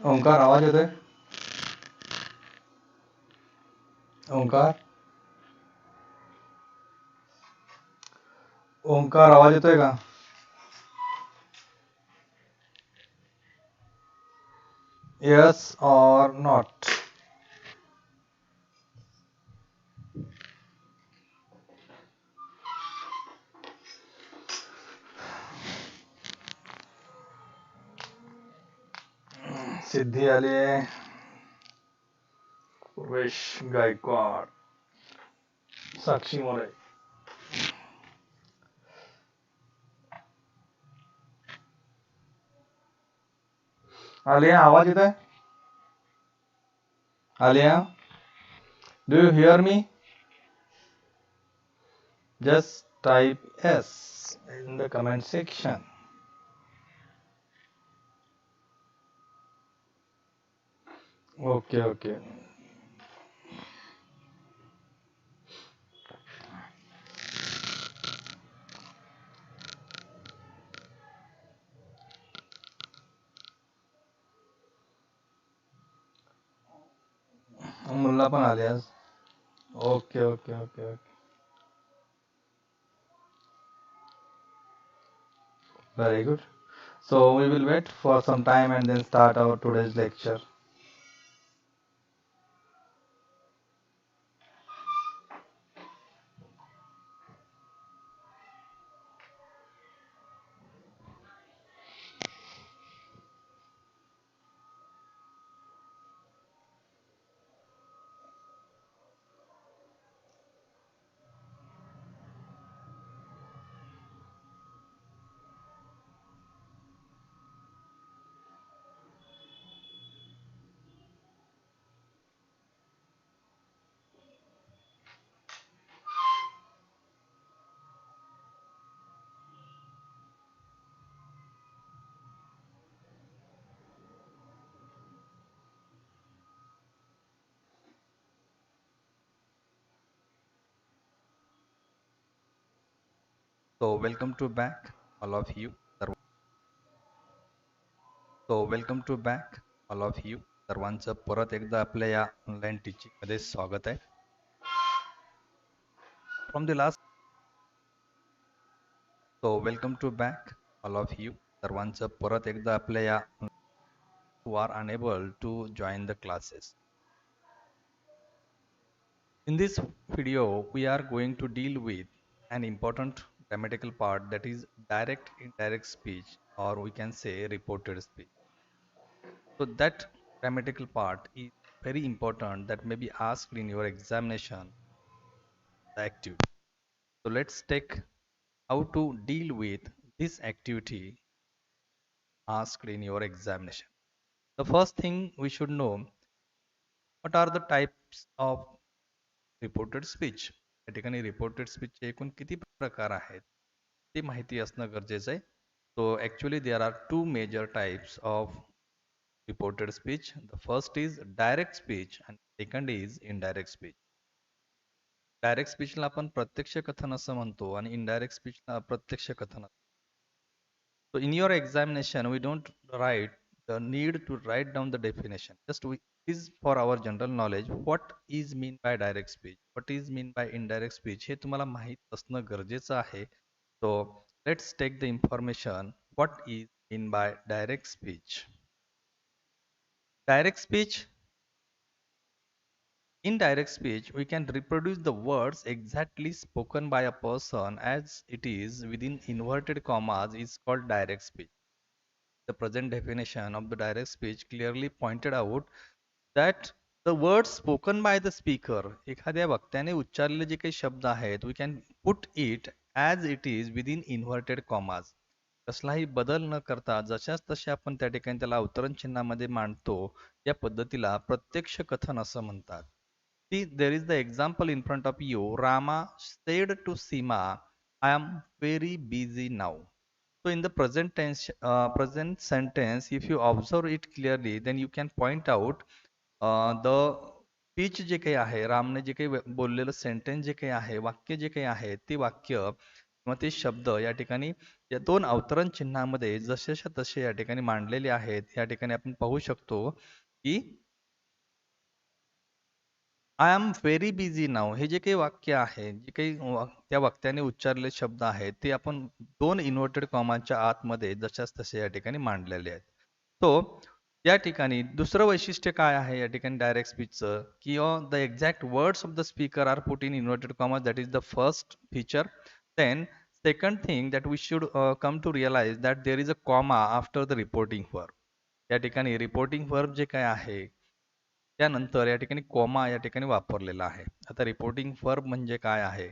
ओंकार आवाज येतोय? ओंकार ओंकार आवाज येतोय का? येस और नॉट? सिद्धी आली आहे. पूर्वेश गायकवाड, साक्षी मोरे. आलिया आवाज येत आहे? Alia, do you hear me? Just type yes in the comment section. Okay. मुल्ला पण आले आज. Okay. Very good. So we will wait for some time and then start our today's lecture. So welcome to back all of you. सर्वांचं परत एकदा आपल्या या online teaching मध्ये स्वागत आहे. From the last welcome to back all of you. सर्वांचं परत एकदा आपल्या या who are unable to join the classes. In this video, we are going to deal with an important grammatical part, that is direct indirect speech, or we can say reported speech. So that grammatical part is very important, that may be asked in your examination, the activity. So let's take how to deal with this activity asked in your examination. The first thing we should know, what are the types of reported speech. या ठिकाणी reported स्पीचचे एकूण किती प्रकार आहेत ते माहिती असणं गरजेचं आहे. So actually there are two major types of reported speech. The first is direct speech and second is indirect speech. Direct स्पीचला आपण प्रत्यक्ष कथन असं म्हणतो आणि इनडायरेक्ट स्पीचला अप्रत्यक्ष कथन. So in your examination we don't write the need to write down the definition. Just we is for our general knowledge, what is mean by direct speech, what is mean by indirect speech, हे तुम्हाला माहित असणं गरजेचं आहे. So let's take the information what is mean by direct speech. Direct speech, in direct speech we can reproduce the words exactly spoken by a person as it is within inverted commas is called direct speech. The present definition of the direct speech clearly pointed out that the words spoken by the speaker, एखाद्या वक्त्याने उच्चारलेले जे काही शब्द आहेत, we can put it as it is within inverted commas. कसलाही बदल न करता जशाच तसे आपण त्या ठिकाणी त्याला अवतरण चिन्हामध्ये मांडतो, या पद्धतीला प्रत्यक्ष कथन असं म्हणतात. See, there is the example in front of you. Rama said to Sima, I am very busy now. So in the present tense, present sentence, if you observe it clearly, then you can point out the speech जे काही आहे, रामने जे काही बोललेलं sentence जे काही आहे, वाक्य जे काही आहे, ते वाक्य किंवा ते शब्द या ठिकाणी या दोन अवतरण चिन्हामध्ये जसेच्या तसे या ठिकाणी मांडलेले आहेत. या ठिकाणी आपण पाहू शकतो की I am very busy now हे जे काही वाक्य आहे, जे काही त्या वाक्याने उच्चारलेले शब्द आहेत, ते आपण दोन इन्व्हर्टेड कॉमाच्या आतमध्ये जशाच तसे या ठिकाणी मांडलेले आहेत. तो या ठिकाणी दुसरं वैशिष्ट्य काय आहे या ठिकाणी डायरेक्ट स्पीचचं, की the exact words of the speaker are put in inverted comma, that is the first feature. Then second thing that we should come to realise that there is a comma after the reporting verb. या ठिकाणी reporting verb जे काय आहे त्यानंतर या ठिकाणी comma या ठिकाणी वापरलेला आहे. आता रिपोर्टिंग वर्ब म्हणजे काय आहे?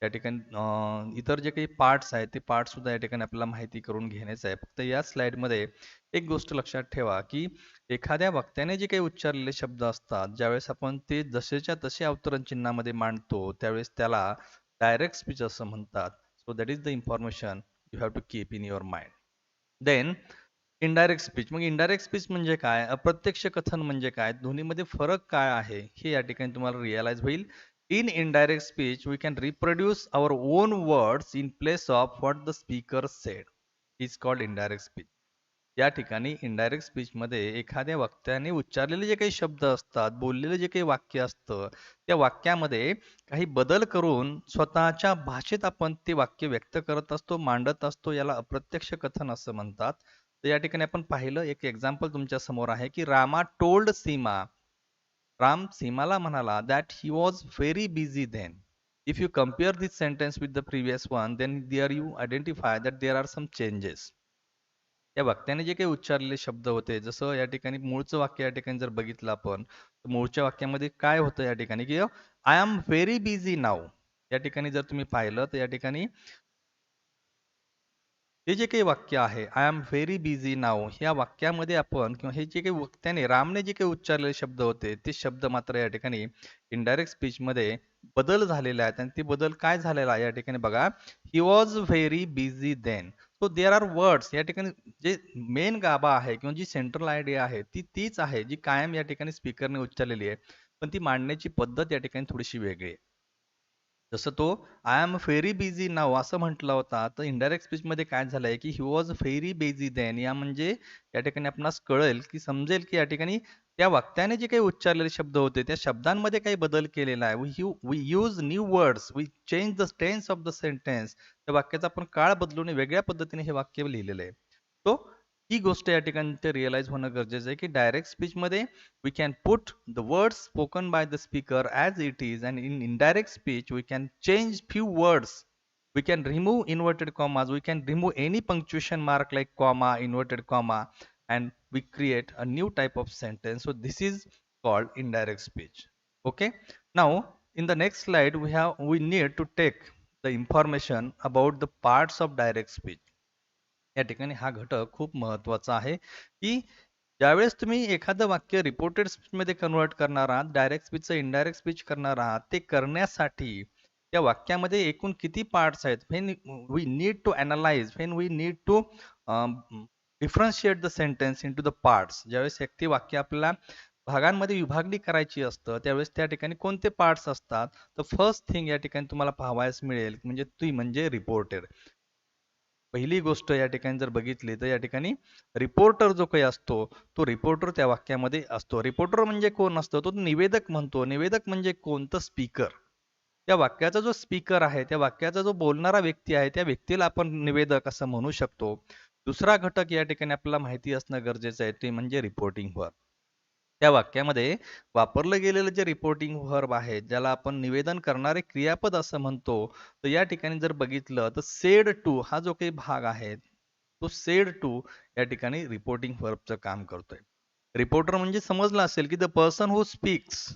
या ठिकाणी इतर जे काही पार्ट्स आहेत ते पार्ट सुद्धा या ठिकाणी आपल्याला माहिती करून घेण्याचं आहे. फक्त या स्लाइडमध्ये एक गोष्ट लक्षात ठेवा, की एखाद्या वक्त्याने जे काही उच्चारलेले शब्द असतात, ज्यावेळेस आपण ते जसेच्या तसे अवतरण चिन्हामध्ये मांडतो, त्यावेळेस त्याला डायरेक्ट स्पीच असं म्हणतात. So that is the information you have to keep in your mind. Then indirect speech. मग इनडायरेक्ट स्पीच म्हणजे काय? अप्रत्यक्ष कथन म्हणजे काय? दोन्हीमध्ये फरक काय आहे? हे या ठिकाणी तुम्हाला रिअलाइज होईल. In indirect speech we can reproduce our own words in place of what the speaker said. Is called indirect speech. या ठिकाणी इनडायरेक्ट स्पीचमध्ये एखाद्या वक्त्याने उच्चारलेले जे काही शब्द असतात, बोललेले जे काही वाक्य असतं, त्या वाक्यामध्ये काही बदल करून स्वतःच्या भाषेत आपण ते वाक्य व्यक्त करत असतो, मांडत असतो. याला अप्रत्यक्ष कथन असं म्हणतात. तर या ठिकाणी आपण पाहिलं एक एक्झाम्पल तुमच्या समोर आहे की रामा टोल्ड सीमा. राम सीमाला म्हणाला that he was very busy then. If you compare this sentence with the previous one then there you identify that there are some changes. या वक्त्याने जे काही उच्चारलेले शब्द होते, जसं या ठिकाणी मूळचं वाक्य या ठिकाणी जर बघितलं आपण, तर मूळच्या वाक्यामध्ये काय होतं या ठिकाणी, की I am very busy now. या ठिकाणी जर तुम्ही पाहिलं तर या ठिकाणी हे जे काही वाक्य आहे, I am very busy now, ह्या वाक्यामध्ये आपण किंवा हे जे काही वक्त्याने रामने जे काही उच्चारलेले शब्द होते, ते शब्द मात्र या ठिकाणी इनडायरेक्ट स्पीचमध्ये बदल झालेले आहेत. आणि ते बदल काय झालेला आहे या ठिकाणी बघा, he was very busy then. So there are words. या ठिकाणी जे मेन गाभा आहे किंवा जी सेंट्रल आयडिया आहे ती तीच आहे, जी कायम या ठिकाणी स्पीकरने उच्चारलेली आहे. पण ती मांडण्याची पद्धत या ठिकाणी थोडीशी वेगळी आहे. जसं तो I am very busy now असं म्हटलं होता, तर इनडायरेक्ट स्पीचमध्ये काय झालंय की he was very busy then. या म्हणजे या ठिकाणी आपणास कळेल की समजेल की या ठिकाणी त्या वाक्याने जे काही उच्चारलेले शब्द होते त्या शब्दांमध्ये काही बदल केलेला आहे. We use new words, we change the tense of the sentence. त्या वाक्याचा आपण काळ बदलून वेगळ्या पद्धतीने हे वाक्य लिहिलेलं आहे. तो ही गोष्ट या ठिकाणी ते रिअलाइज होणं गरजेचं आहे की direct स्पीचमध्ये we can put the words spoken by the speaker as it is, and in indirect speech we can change few words. We can remove inverted commas, we can remove any punctuation mark like comma, inverted comma, and we create a new type of sentence. So this is called indirect speech. Okay, now in the next slide we need to take the information about the parts of direct speech. या ठिकाणी हा घटक खूप महत्वाचा आहे की ज्यावेळेस तुम्ही एखादं वाक्य रिपोर्टेड स्पीचमध्ये कन्वर्ट करणार आहात, डायरेक्ट स्पीचचं इनडायरेक्ट स्पीच करणार आहात, ते करण्यासाठी त्या वाक्यामध्ये एकूण किती पार्ट्स आहेत, when we need to analyse, when we need to differentiate the sentence into the parts. ज्यावेळेस एक ते वाक्य आपल्याला भागांमध्ये विभागणी करायची असतं, त्यावेळेस त्या ठिकाणी कोणते पार्ट्स असतात, तर फर्स्ट थिंग या ठिकाणी तुम्हाला पाहावयास मिळेल म्हणजे ती म्हणजे रिपोर्टेड. पहिली गोष्ट या ठिकाणी जर बघितली तर या ठिकाणी रिपोर्टर जो काही असतो, तो रिपोर्टर त्या वाक्यामध्ये असतो. रिपोर्टर म्हणजे कोण असतो? तो निवेदक म्हणतो. निवेदक म्हणजे कोण? तर स्पीकर. त्या वाक्याचा जो स्पीकर आहे, त्या वाक्याचा जो बोलणारा व्यक्ती आहे, त्या व्यक्तीला आपण निवेदक असं म्हणू शकतो. दुसरा घटक या ठिकाणी आपल्याला माहिती असणं गरजेचं आहे, ते म्हणजे रिपोर्टिंग वर्ब. त्या वाक्यामध्ये वापरलं गेलेलं जे रिपोर्टिंग व्हर्ब आहे, ज्याला आपण निवेदन करणारे क्रियापद असं म्हणतो, तर या ठिकाणी जर बघितलं तर सेड टू हा जो काही भाग आहे, तो सेड टू या ठिकाणी रिपोर्टिंग व्हर्बचं काम करतोय. रिपोर्टर म्हणजे समजलं असेल की द पर्सन हू स्पीक्स,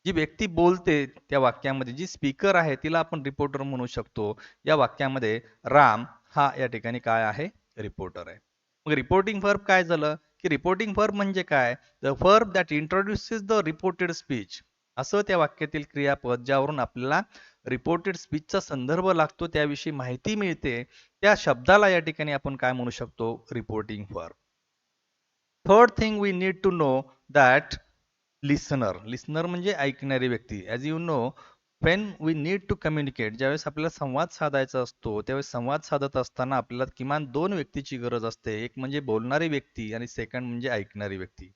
जी व्यक्ती बोलते त्या वाक्यामध्ये, जी स्पीकर आहे तिला आपण रिपोर्टर म्हणू शकतो. या वाक्यामध्ये राम हा या ठिकाणी काय आहे? रिपोर्टर आहे. मग रिपोर्टिंग वर्ब काय झालं की रिपोर्टिंग वर्ब म्हणजे काय? The verb that introduces the reported speech. असं त्या वाक्यातील क्रियापद ज्यावरून आपल्याला रिपोर्टेड स्पीचचा संदर्भ लागतो, त्याविषयी माहिती मिळते, त्या शब्दाला या ठिकाणी आपण काय म्हणू शकतो? Reporting verb. Third thing we need to know that listener. Listener म्हणजे ऐकणारी व्यक्ती. As you know, when we need to communicate, ज्यावेळेस आपल्याला संवाद साधायचा असतो त्यावेळेस संवाद साधत असताना आपल्याला किमान दोन व्यक्तीची गरज असते. एक म्हणजे बोलणारी व्यक्ती आणि सेकंड म्हणजे ऐकणारी व्यक्ती.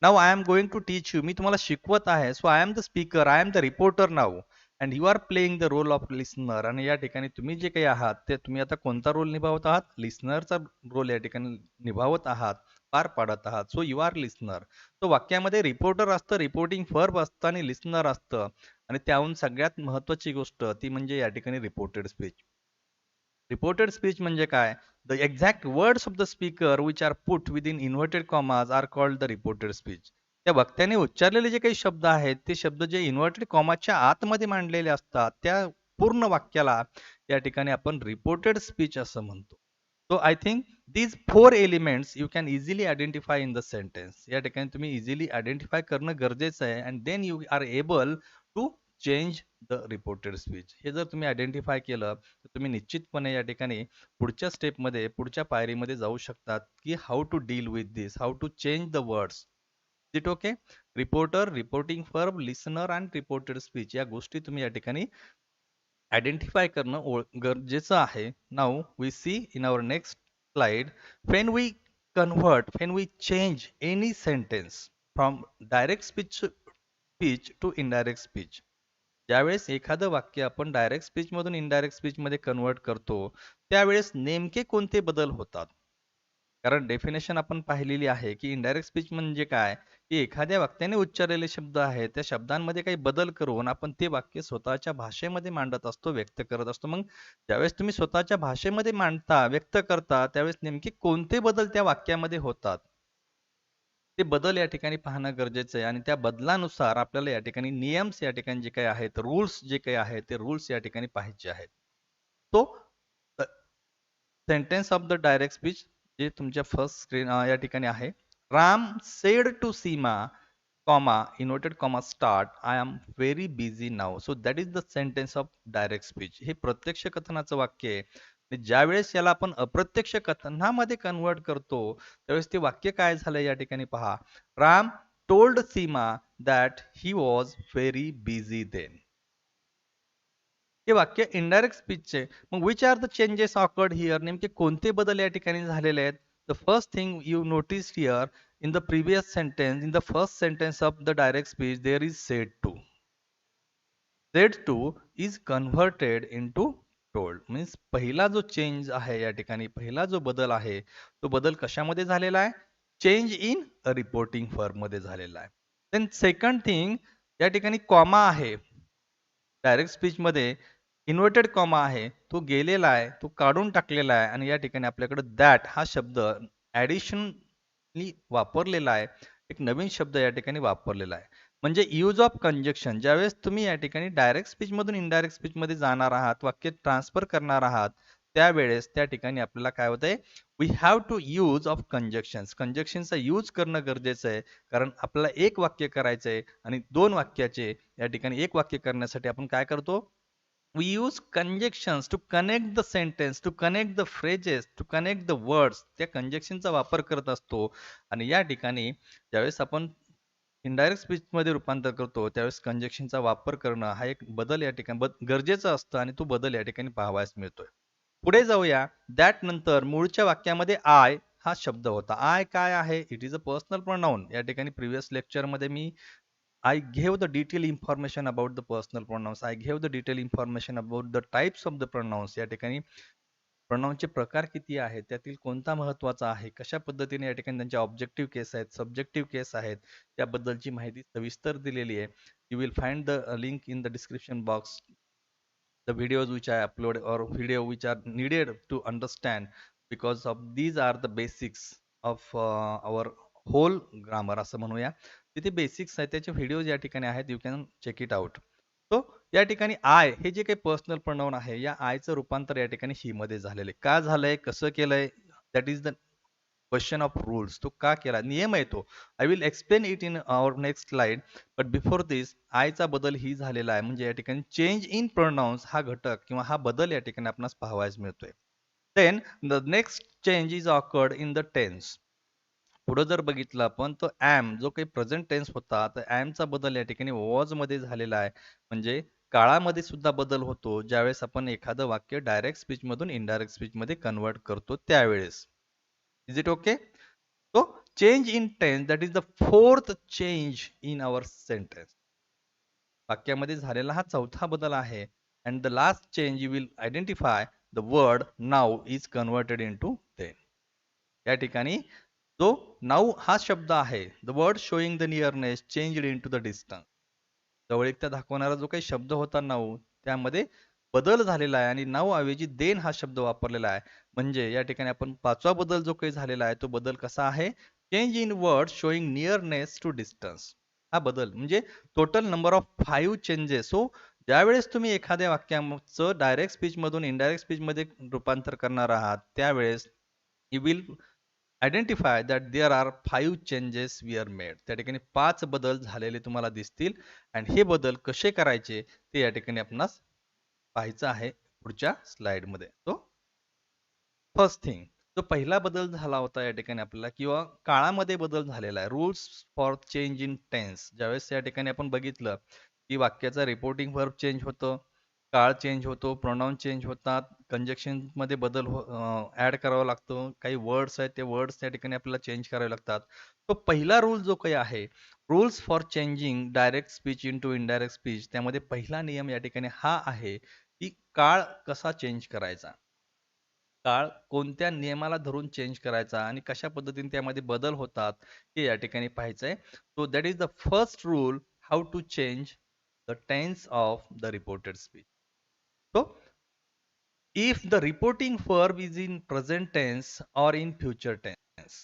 Now I am going to teach you, मी तुम्हाला शिकवत आहे. So I am the speaker, I am the reporter now, and you are playing the role of listener. आणि या ठिकाणी तुम्ही जे काही आहात ते तुम्ही आता कोणता रोल निभावत आहात? लिस्नरचा रोल या ठिकाणी निभावत आहात, पार पाडत आहात. So you are listener. तो वाक्यामध्ये रिपोर्टर असतं, रिपोर्टिंग फर्ब असतं आणि लिस्नर असतं. आणि त्याहून सगळ्यात महत्वाची गोष्ट ती म्हणजे या ठिकाणी रिपोर्टेड स्पीच. रिपोर्टेड स्पीच म्हणजे काय? The exact words of the speaker which are put within inverted commas are called the reported speech. त्या वक्त्याने उच्चारलेले जे काही शब्द आहेत ते शब्द जे इन्व्हर्टेड कॉमाच्या आतमध्ये मांडलेले असतात त्या पूर्ण वाक्याला या ठिकाणी आपण रिपोर्टेड स्पीच असं म्हणतो. So I think these four elements you can easily identify in the sentence. या ठिकाणी तुम्ही इझिली आयडेंटिफाय करणं गरजेचं आहे and then you are able to change the reported speech. हे जर तुम्ही आयडेंटिफाय केलं तर तुम्ही निश्चितपणे या ठिकाणी पुढच्या स्टेपमध्ये पुढच्या पायरीमध्ये जाऊ शकतात की how to deal with this, how to change the words. It okay? Reporter, reporting verb, listener and reported speech या गोष्टी तुम्ही या ठिकाणी आयडेंटिफाय करणं गरजेचं आहे. Now we see in our next slide. When we convert, when we change any sentence from direct speech to indirect speech. ज्यावेळेस एखादं वाक्य आपण डायरेक्ट स्पीच मधून इनडायरेक्ट स्पीच मध्ये कन्वर्ट करतो त्यावेळेस नेमके कोणते बदल होतात? कारण डेफिनेशन आपण पाहिलेली आहे की इनडायरेक्ट स्पीच म्हणजे काय, की एखाद्या वाक्याने उच्चारलेले शब्द आहेत त्या शब्दांमध्ये काही बदल करून आपण ते वाक्य स्वतःच्या भाषेमध्ये मांडत असतो, व्यक्त करत असतो. मग ज्यावेळेस तुम्ही स्वतःच्या भाषेमध्ये मांडता, व्यक्त करता त्यावेळेस नेमके कोणते बदल त्या वाक्यामध्ये होतात ते बदल या ठिकाणी पाहणं गरजेचं आहे. आणि त्या बदलानुसार आपल्याला या ठिकाणी नियम्स या ठिकाणी जे काही आहेत, रूल्स जे काही आहेत ते रूल्स या ठिकाणी पाहायचे आहेत. तो sentence of the direct speech जे तुमच्या फर्स्ट स्क्रीन या ठिकाणी आहे. Ram said to Seema, comma inverted comma start, I am very busy now. So that is the sentence of direct speech. हे प्रत्यक्ष कथनाचं वाक्य आहे. आणि ज्यावेळेस याला आपण अप्रत्यक्ष कथनामध्ये कन्वर्ट करतो त्यावेळेस ते वाक्य काय झालं या ठिकाणी पहा. Ram told Seema that he was very busy then. हे वाक्य इनडायरेक्ट स्पीचचे. मग which are the changes occurred here, नेमके कोणते बदल या ठिकाणी झालेले आहेत? The first thing you notice here in the previous sentence, in the first sentence of the direct speech there is said to. Said to is converted into told. Means पहिला जो change आहे या ठिकाणी, पहिला जो बदल आहे तो बदल कशामध्ये झालेला आहे? चेंज इन रिपोर्टिंग फर्म मध्ये झालेला आहे. देन सेकंड थिंग, या ठिकाणी कॉमा आहे डायरेक्ट स्पीच मध्ये, इन्व्हर्टेड कॉमा आहे तो गेलेला आहे, तो काढून टाकलेला आहे आणि या ठिकाणी आपल्याकडे दॅट हा शब्द ऍडिशनली वापरलेला आहे. एक नवीन शब्द या ठिकाणी वापरलेला आहे. म्हणजे यूज ऑफ कंजक्शन. ज्यावेळेस तुम्ही या ठिकाणी डायरेक्ट स्पीच मधून इनडायरेक्ट स्पीच मध्ये जाणार आहात, वाक्य ट्रान्सफर करणार आहात, त्यावेळेस त्या ठिकाणी आपल्याला काय होतंय? We have to use of conjunctions. कंजक्शनचा यूज करणं गरजेचं आहे. कारण आपल्याला एक वाक्य करायचं आहे आणि दोन वाक्याचे या ठिकाणी एक वाक्य करण्यासाठी आपण काय करतो? We use conjunctions to connect the sentence, to connect the phrases, to connect the words. त्या कंजक्शनचा वापर करत असतो. आणि या ठिकाणी ज्यावेळेस आपण इनडायरेक्ट स्पीच मध्ये रूपांतर करतो त्यावेळेस कंजक्शनचा वापर करणं हा एक बदल या ठिकाणी गरजेचा असतं आणि तो बदल या ठिकाणी पाहावयास मिळतोय. पुढे जाऊया. दॅट नंतर मूळच्या वाक्यामध्ये आय हा शब्द होता. आय काय आहे? It is a personal pronoun. या ठिकाणी प्रिव्हियस लेक्चर मध्ये मी I gave the detailed information about the personal pronouns. I gave the detailed information about the types of the pronouns. या ठिकाणी प्रोनाउनचे प्रकार किती आहेत, त्यातील कोणता महत्वाचा आहे, कशा पद्धतीने या ठिकाणी त्यांचे ऑब्जेक्टिव्ह केस आहेत, सब्जेक्टिव्ह केस आहेत, त्याबद्दलची माहिती सविस्तर दिलेली आहे. You will find the link in the description box, the videos which I upload or video which are needed to understand, because of these are the basics of our whole grammar असं म्हणूया. तिथे basics आहेत त्याचे videos या ठिकाणी आहेत, you can check it out. So या ठिकाणी आय हे जे काही पर्सनल प्रोनाउन आहे या आयचं रूपांतर या ठिकाणी ही मध्ये झालेलं आहे. का झालंय, कसं केलंय, that is the question of rules. तो का केला, नियम आहे तो. I will explain it in our next slide. But before this आयचा बदल ही झालेला आहे. म्हणजे या ठिकाणी चेंज इन प्रोनाउन्स हा घटक किंवा हा बदल या ठिकाणी आपणास पाहावयास मिळतोय. Then the next change is occurred in the tense. पुढे जर बघितलं आपण तर ऍम जो काही प्रेझेंट टेन्स होता तर ऍमचा बदल या ठिकाणी वॉज मध्ये झालेला आहे. म्हणजे काळामध्ये सुद्धा बदल होतो ज्यावेळेस आपण एखादं वाक्य डायरेक्ट स्पीच मधून इनडायरेक्ट स्पीच मध्ये कन्वर्ट करतो त्यावेळेस. Is it okay? So change in tense, that is the fourth change in our sentence. वाक्यामध्ये झालेला हा चौथा बदल आहे. And the last change you will identify the word now is converted into then. या ठिकाणी जो now हा शब्द आहे, the word showing the nearness changed into the distance. जवळीकता दाखवणारा जो काही शब्द होता नाऊ त्यामध्ये बदल झालेला आहे आणि नाऊ ऐवजी देन हा शब्द वापरलेला आहे. म्हणजे या ठिकाणी आपण पाचवा बदल जो काही झालेला आहे तो बदल कसा आहे? Change in word showing nearness to distance. हा बदल म्हणजे total number of 5 changes. So ज्यावेळेस तुम्ही एखाद्या वाक्याचं डायरेक्ट स्पीच मधून इनडायरेक्ट स्पीच मध्ये रूपांतर करणार आहात त्यावेळेस you will identify that there are 5 changes we are made. त्या ठिकाणी 5 बदल झालेले तुम्हाला दिसतील आणि हे बदल कसे करायचे ते या ठिकाणी आपणास पाहायचं आहे पुढच्या स्लाइडमध्ये. तो फर्स्ट थिंग जो पहिला बदल झाला होता या ठिकाणी आपल्याला किंवा काळामध्ये बदल झालेला आहे. Rules for change in tense. ज्यावेळेस या ठिकाणी आपण बघितलं की वाक्याचा रिपोर्टिंग वर्ब चेंज होतं, काळ चेंज होतो, प्रोनाउन चेंज होतात, कंजक्शन मध्ये बदल ऍड करावा लागतो, काही वर्ड्स आहेत ते वर्ड्स त्या ठिकाणी आपल्याला चेंज करावे लागतात. तो पहिला रूल जो काही आहे rules for changing direct speech into indirect speech, त्यामध्ये पहिला नियम या ठिकाणी हा आहे की काळ कसा चेंज करायचा, काळ कोणत्या नियमाला धरून चेंज करायचा आणि कशा पद्धतीने त्यामध्ये बदल होतात हे या ठिकाणी पाहायचंय. So that is the first rule how to change the tense of the reported speech. So if the reporting verb is in present tense और इन फ्युचर टेन्स.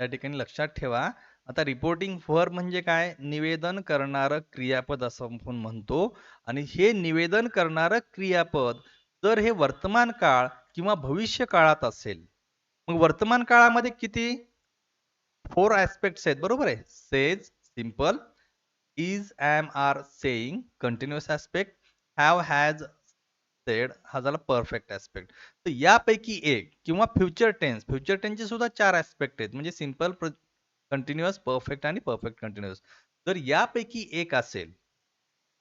त्या ठिकाणी लक्षात ठेवा आता रिपोर्टिंग वर्ब म्हणजे काय? निवेदन करणारं क्रियापद असं आपण म्हणतो. आणि हे निवेदन करणारं क्रियापद जर हे वर्तमान काळ किंवा भविष्य काळात असेल मग वर्तमान काळामध्ये किती 4 ऍस्पेक्ट्स आहेत बरोबर आहे. Says simple, is am are saying continuous aspect, have has said हा झाला परफेक्ट ऍस्पेक्ट. तर यापैकी एक किंवा फ्युचर टेन्स, फ्युचर टेन्सचे सुद्धा 4 ऍस्पेक्ट आहेत म्हणजे सिंपल, कंटिन्युअस, परफेक्ट आणि परफेक्ट कंटिन्युअस. जर यापैकी एक असेल,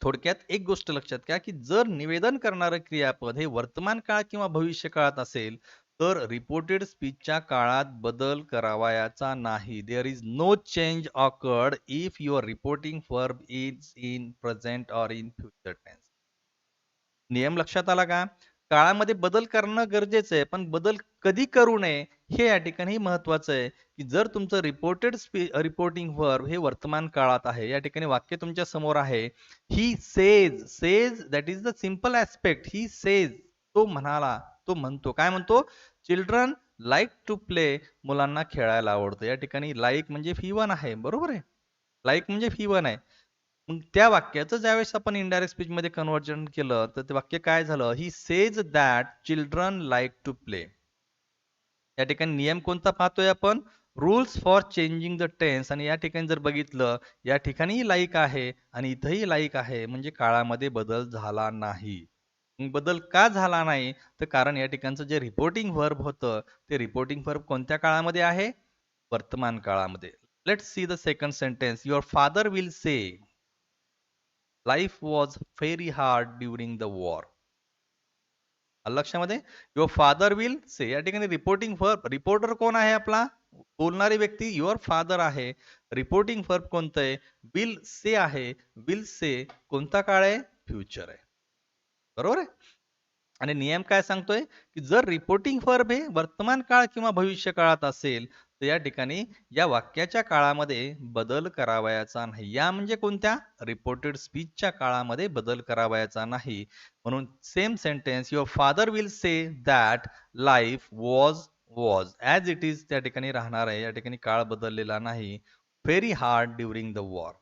थोडक्यात एक गोष्ट लक्षात घ्या की जर निवेदन करणारं क्रियापद हे वर्तमान काळ किंवा भविष्य काळात असेल तर रिपोर्टेड स्पीचच्या काळात बदल करावयाचा नाही. There is no change occurred if your reporting verb is in present or in future tense. नियम लक्षात आला का? काळामध्ये बदल करणं गरजेचं आहे पण बदल कधी करू नये हे या ठिकाणी महत्वाचं आहे की जर तुमचं रिपोर्टिंग वर्ब हे वर्तमान काळात आहे, या ठिकाणी वाक्य तुमच्या समोर आहे, he says, says that is the simple aspect, he says तो म्हणाला, तो म्हणतो, काय म्हणतो? चिल्ड्रन लाईक टू प्ले, मुलांना खेळायला आवडतं. या ठिकाणी लाईक म्हणजे V1 आहे बरोबर आहे, लाईक म्हणजे V1 आहे. मग त्या वाक्याचं ज्यावेळेस आपण इनडायरेक्ट स्पीच मध्ये कन्व्हर्जन केलं तर ते वाक्य काय झालं? He says that children like to play. या ठिकाणी नियम कोणता पाहतोय आपण? Rules for changing the tense. आणि या ठिकाणी जर बघितलं या ठिकाणी लाईक आहे आणि इथंही लाईक आहे म्हणजे काळामध्ये बदल झाला नाही. बदल का झाला नाही? तर कारण या ठिकाणचं जे रिपोर्टिंग वर्ब होतं ते रिपोर्टिंग वर्ब कोणत्या काळामध्ये आहे? वर्तमान काळामध्ये. Let's see the second sentence. Your father will say life was very hard during the war. लक्षामध्ये युअर फादर विल से, या ठिकाणी रिपोर्टिंग वर्ब, रिपोर्टर कोण आहे आपला? बोलणारी व्यक्ती युअर फादर आहे. रिपोर्टिंग वर्ब कोणतं आहे? विल से आहे. विल से कोणता काळ आहे? फ्युचर आहे बरोबर आहे. आणि नियम काय सांगतोय की जर रिपोर्टिंग वर्ब हे वर्तमान काळ किंवा भविष्य काळात असेल तर या ठिकाणी या वाक्याच्या काळामध्ये बदल करावयाचा नाही. या म्हणजे कोणत्या? रिपोर्टेड स्पीचच्या काळामध्ये बदल करावयाचा नाही. म्हणून same sentence your father will say that life was as it is त्या ठिकाणी राहणार आहे. या ठिकाणी काळ बदललेला नाही. Very hard during the war.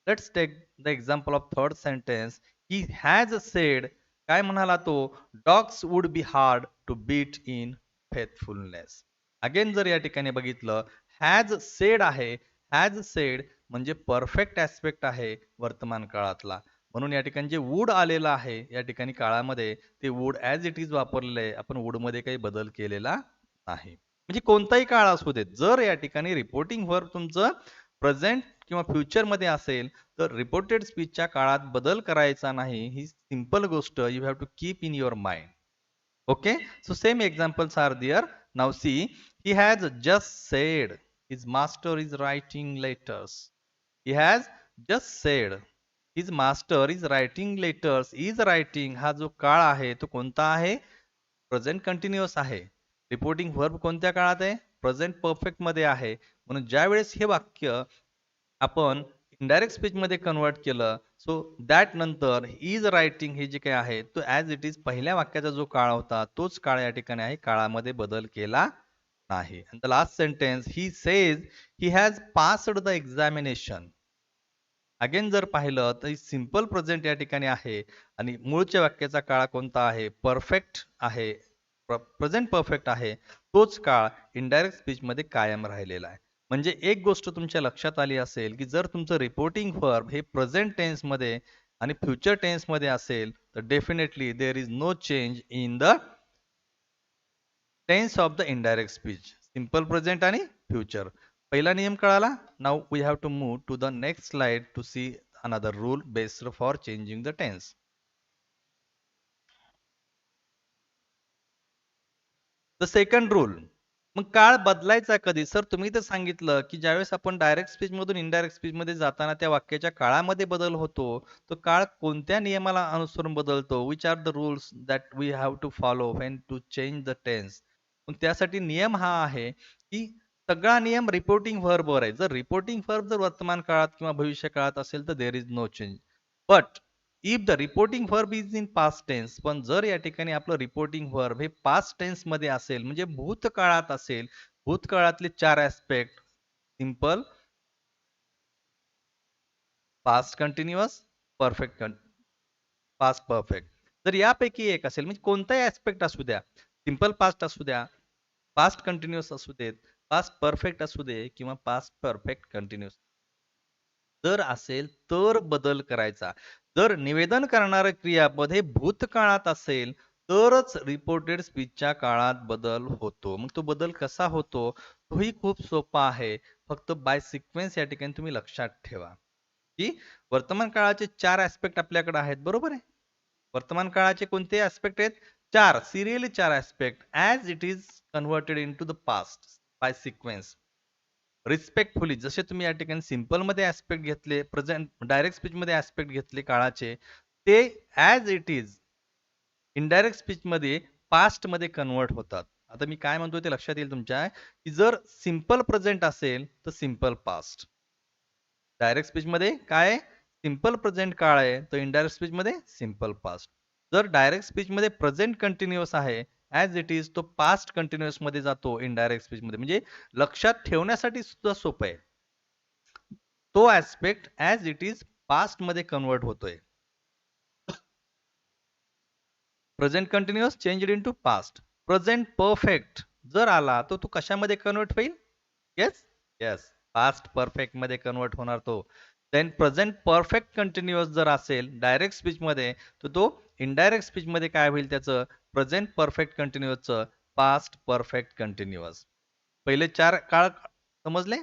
Let's take the example of third sentence. He has said, काय म्हणाला तो? Dogs would be hard to beat in faithfulness. Again जर या ठिकाणी बघितलं हॅज सेड आहे. हॅज सेड म्हणजे परफेक्ट ऍस्पेक्ट आहे वर्तमान काळातला. म्हणून या ठिकाणी जे वूड आलेलं आहे या ठिकाणी काळामध्ये ते वूड ऍज इट इज वापरलेलं आहे. आपण वूड मध्ये काही बदल केलेला नाही. म्हणजे कोणताही काळ असू देत जर या ठिकाणी रिपोर्टिंग वर्ब तुमचं प्रेझेंट किंवा फ्युचरमध्ये असेल तर रिपोर्टेड स्पीचच्या काळात बदल करायचा नाही. ही सिंपल गोष्ट you have to keep in your mind. Okay, so same examples are there. Now see, he has just said his master is writing letters. He has just said his master is writing letters. Is writing हा जो काळ आहे तो कोणता आहे? Present continuous आहे. Reporting verb कोणत्या काळात आहे? प्रेझेंट परफेक्ट मध्ये आहे. म्हणून ज्या वेळेस हे वाक्य आपण इनडायरेक्ट स्पीच मध्ये कन्वर्ट केलं, सो दॅट नंतर इज रायटिंग हे जे काही आहे तो ऍज इट इज पहिल्या वाक्याचा जो काळ होता तोच काळ या ठिकाणी आहे, काळामध्ये बदल केला नाही. The last sentence, he says he has passed the examination. Again जर पाहिलं तर सिंपल प्रेझेंट या ठिकाणी आहे आणि मूळच्या वाक्याचा काळ कोणता आहे? परफेक्ट आहे, प्रेझेंट परफेक्ट आहे. तोच काळ इनडायरेक्ट स्पीच मध्ये कायम राहिलेला आहे. म्हणजे एक गोष्ट तुमच्या लक्षात आली असेल की जर तुमचं रिपोर्टिंग वर्ब हे प्रेझेंट टेन्स मध्ये आणि फ्युचर टेन्स मध्ये असेल तर definitely there is no change in the tense of the indirect speech. Simple present आणि फ्युचर. पहिला नियम कळाला. Now we have to move to the next slide to see another rule based for changing the tense. The second rule. मग काळ बदलायचा कधी? Sir तुम्ही तर सांगितलं की ज्यावेळेस आपण डायरेक्ट स्पीच मधून इनडायरेक्ट स्पीच मध्ये जाताना त्या वाक्याच्या काळामध्ये बदल होतो, तो काळ कोणत्या नियमाला अनुसरून बदलतो? Which are the rules that we have to follow when to change the tense. मग त्यासाठी नियम हा आहे की सगळा नियम रिपोर्टिंग व्हर्बवर आहे. जर रिपोर्टिंग व्हर्ब जर वर्तमान काळात किंवा भविष्य काळात असेल तर there is no change. But if the reporting verb is in past tense, पण जर या ठिकाणी आपलं रिपोर्टिंग व्हर्ब हे पास्ट टेन्स मध्ये असेल म्हणजे भूतकाळात असेल, भूतकाळातले 4 aspect simple, past continuous, perfect, past perfect, जर यापैकी एक असेल म्हणजे कोणताही ऍस्पेक्ट असू द्या, सिंपल पास्ट असू द्या, पास्ट कंटिन्युअस असू देत, पास्ट परफेक्ट असू दे किंवा पास्ट परफेक्ट कंटिन्युअस, जर असेल तर बदल करायचा. जर निवेदन करणारं क्रियापद हे भूतकाळात असेल तरच रिपोर्टेड स्पीचच्या काळात बदल होतो. मग तो बदल कसा होतो? तोही खूप सोपा आहे. फक्त बाय सिक्वेन्स या ठिकाणी तुम्ही लक्षात ठेवा की वर्तमान काळाचे 4 ऍस्पेक्ट आपल्याकडे आहेत, बरोबर आहे. वर्तमान काळाचे कोणते ऍस्पेक्ट आहेत? 4, serially 4 aspect as it is converted into the past by sequence. Respectfully जसे तुम्ही या ठिकाणी सिंपल मध्ये ऍस्पेक्ट घेतले, प्रेझेंट डायरेक्ट स्पीच मध्ये ऍस्पेक्ट घेतले काळाचे, ते as it is indirect speech मध्ये पास्ट मध्ये कन्वर्ट होतात. आता मी काय म्हणतोय ते लक्षात येईल तुमच्या की जर सिंपल प्रेझेंट असेल तर सिंपल पास्ट, डायरेक्ट स्पीच मध्ये काय सिंपल प्रेझेंट काळ आहे तो इनडायरेक्ट स्पीच मध्ये सिंपल पास्ट. जर डायरेक्ट स्पीच मध्ये प्रेझेंट कंटिन्युअस आहे ऍज इट इज तो पास्ट कंटिन्युअस मध्ये जातो इनडायरेक्ट स्पीच मध्ये. म्हणजे लक्षात ठेवण्यासाठी सुद्धा सोपं आहे. तो aspect as it is past मध्ये कन्वर्ट होतोय. Present continuous change into past. Present perfect जर आला तर तो कशामध्ये कन्वर्ट होईल? येस येस, पास्ट परफेक्ट मध्ये कन्वर्ट होणार तो. देन प्रेझेंट परफेक्ट कंटिन्युअस जर असेल डायरेक्ट स्पीच मध्ये तर तो इनडायरेक्ट स्पीच मध्ये काय होईल? त्याचं प्रेझेंट परफेक्ट कंटिन्युअसचं पास्ट परफेक्ट कंटिन्युअस. पहिले 4 काळ समजले?